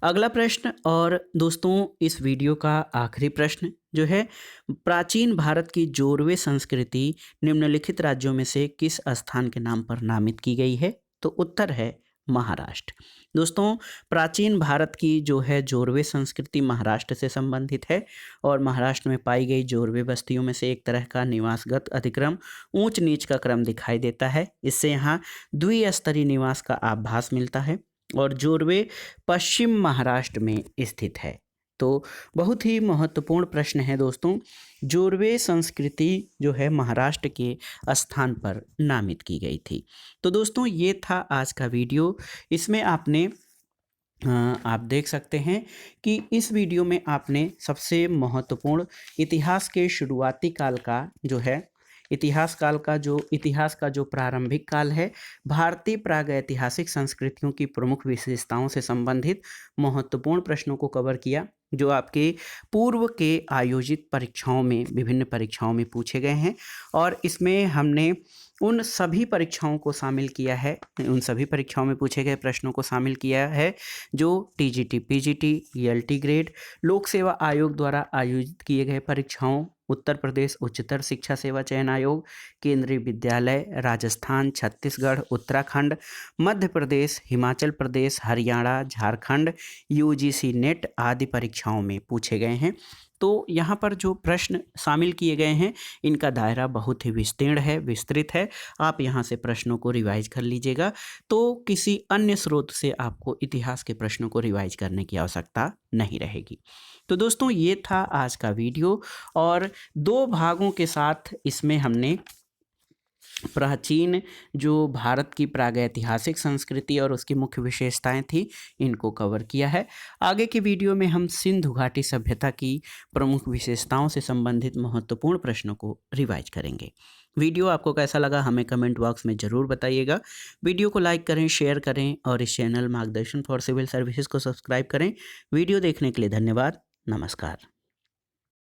अगला प्रश्न और दोस्तों इस वीडियो का आखिरी प्रश्न जो है, प्राचीन भारत की जोरवे संस्कृति निम्नलिखित राज्यों में से किस स्थान के नाम पर नामित की गई है? तो उत्तर है महाराष्ट्र। दोस्तों, प्राचीन भारत की जो है जोरवे संस्कृति महाराष्ट्र से संबंधित है और महाराष्ट्र में पाई गई जोरवे बस्तियों में से एक तरह का निवासगत अतिक्रम ऊंच नीच का क्रम दिखाई देता है। इससे यहाँ द्विस्तरीय निवास का आभास मिलता है और जोरवे पश्चिम महाराष्ट्र में स्थित है। तो बहुत ही महत्वपूर्ण प्रश्न है दोस्तों, जोरवे संस्कृति जो है महाराष्ट्र के स्थान पर नामित की गई थी। तो दोस्तों ये था आज का वीडियो। इसमें आपने आप देख सकते हैं कि इस वीडियो में आपने सबसे महत्वपूर्ण इतिहास के शुरुआती काल का जो है इतिहास का जो प्रारंभिक काल है, भारतीय प्रागैतिहासिक संस्कृतियों की प्रमुख विशेषताओं से संबंधित महत्वपूर्ण प्रश्नों को कवर किया, जो आपके पूर्व के आयोजित परीक्षाओं में विभिन्न परीक्षाओं में पूछे गए हैं। और इसमें हमने उन सभी परीक्षाओं को शामिल किया है, उन सभी परीक्षाओं में पूछे गए प्रश्नों को शामिल किया है जो टीजीटी, पीजीटी, ईएलटी ग्रेड, लोक सेवा आयोग द्वारा आयोजित किए गए परीक्षाओं, उत्तर प्रदेश उच्चतर शिक्षा सेवा चयन आयोग, केंद्रीय विद्यालय, राजस्थान, छत्तीसगढ़, उत्तराखंड, मध्य प्रदेश, हिमाचल प्रदेश, हरियाणा, झारखंड, यूजीसी नेट आदि परीक्षाओं में पूछे गए हैं। तो यहाँ पर जो प्रश्न शामिल किए गए हैं इनका दायरा बहुत ही विस्तीर्ण है, विस्तृत है। आप यहाँ से प्रश्नों को रिवाइज कर लीजिएगा, तो किसी अन्य स्रोत से आपको इतिहास के प्रश्नों को रिवाइज करने की आवश्यकता नहीं रहेगी। तो दोस्तों ये था आज का वीडियो और 2 भागों के साथ इसमें हमने प्राचीन जो भारत की प्रागैतिहासिक संस्कृति और उसकी मुख्य विशेषताएं थी इनको कवर किया है। आगे के वीडियो में हम सिंधु घाटी सभ्यता की प्रमुख विशेषताओं से संबंधित महत्वपूर्ण प्रश्नों को रिवाइज करेंगे। वीडियो आपको कैसा लगा हमें कमेंट बॉक्स में ज़रूर बताइएगा। वीडियो को लाइक करें, शेयर करें और इस चैनल मार्गदर्शन फॉर सिविल सर्विसेज को सब्सक्राइब करें। वीडियो देखने के लिए धन्यवाद। नमस्कार।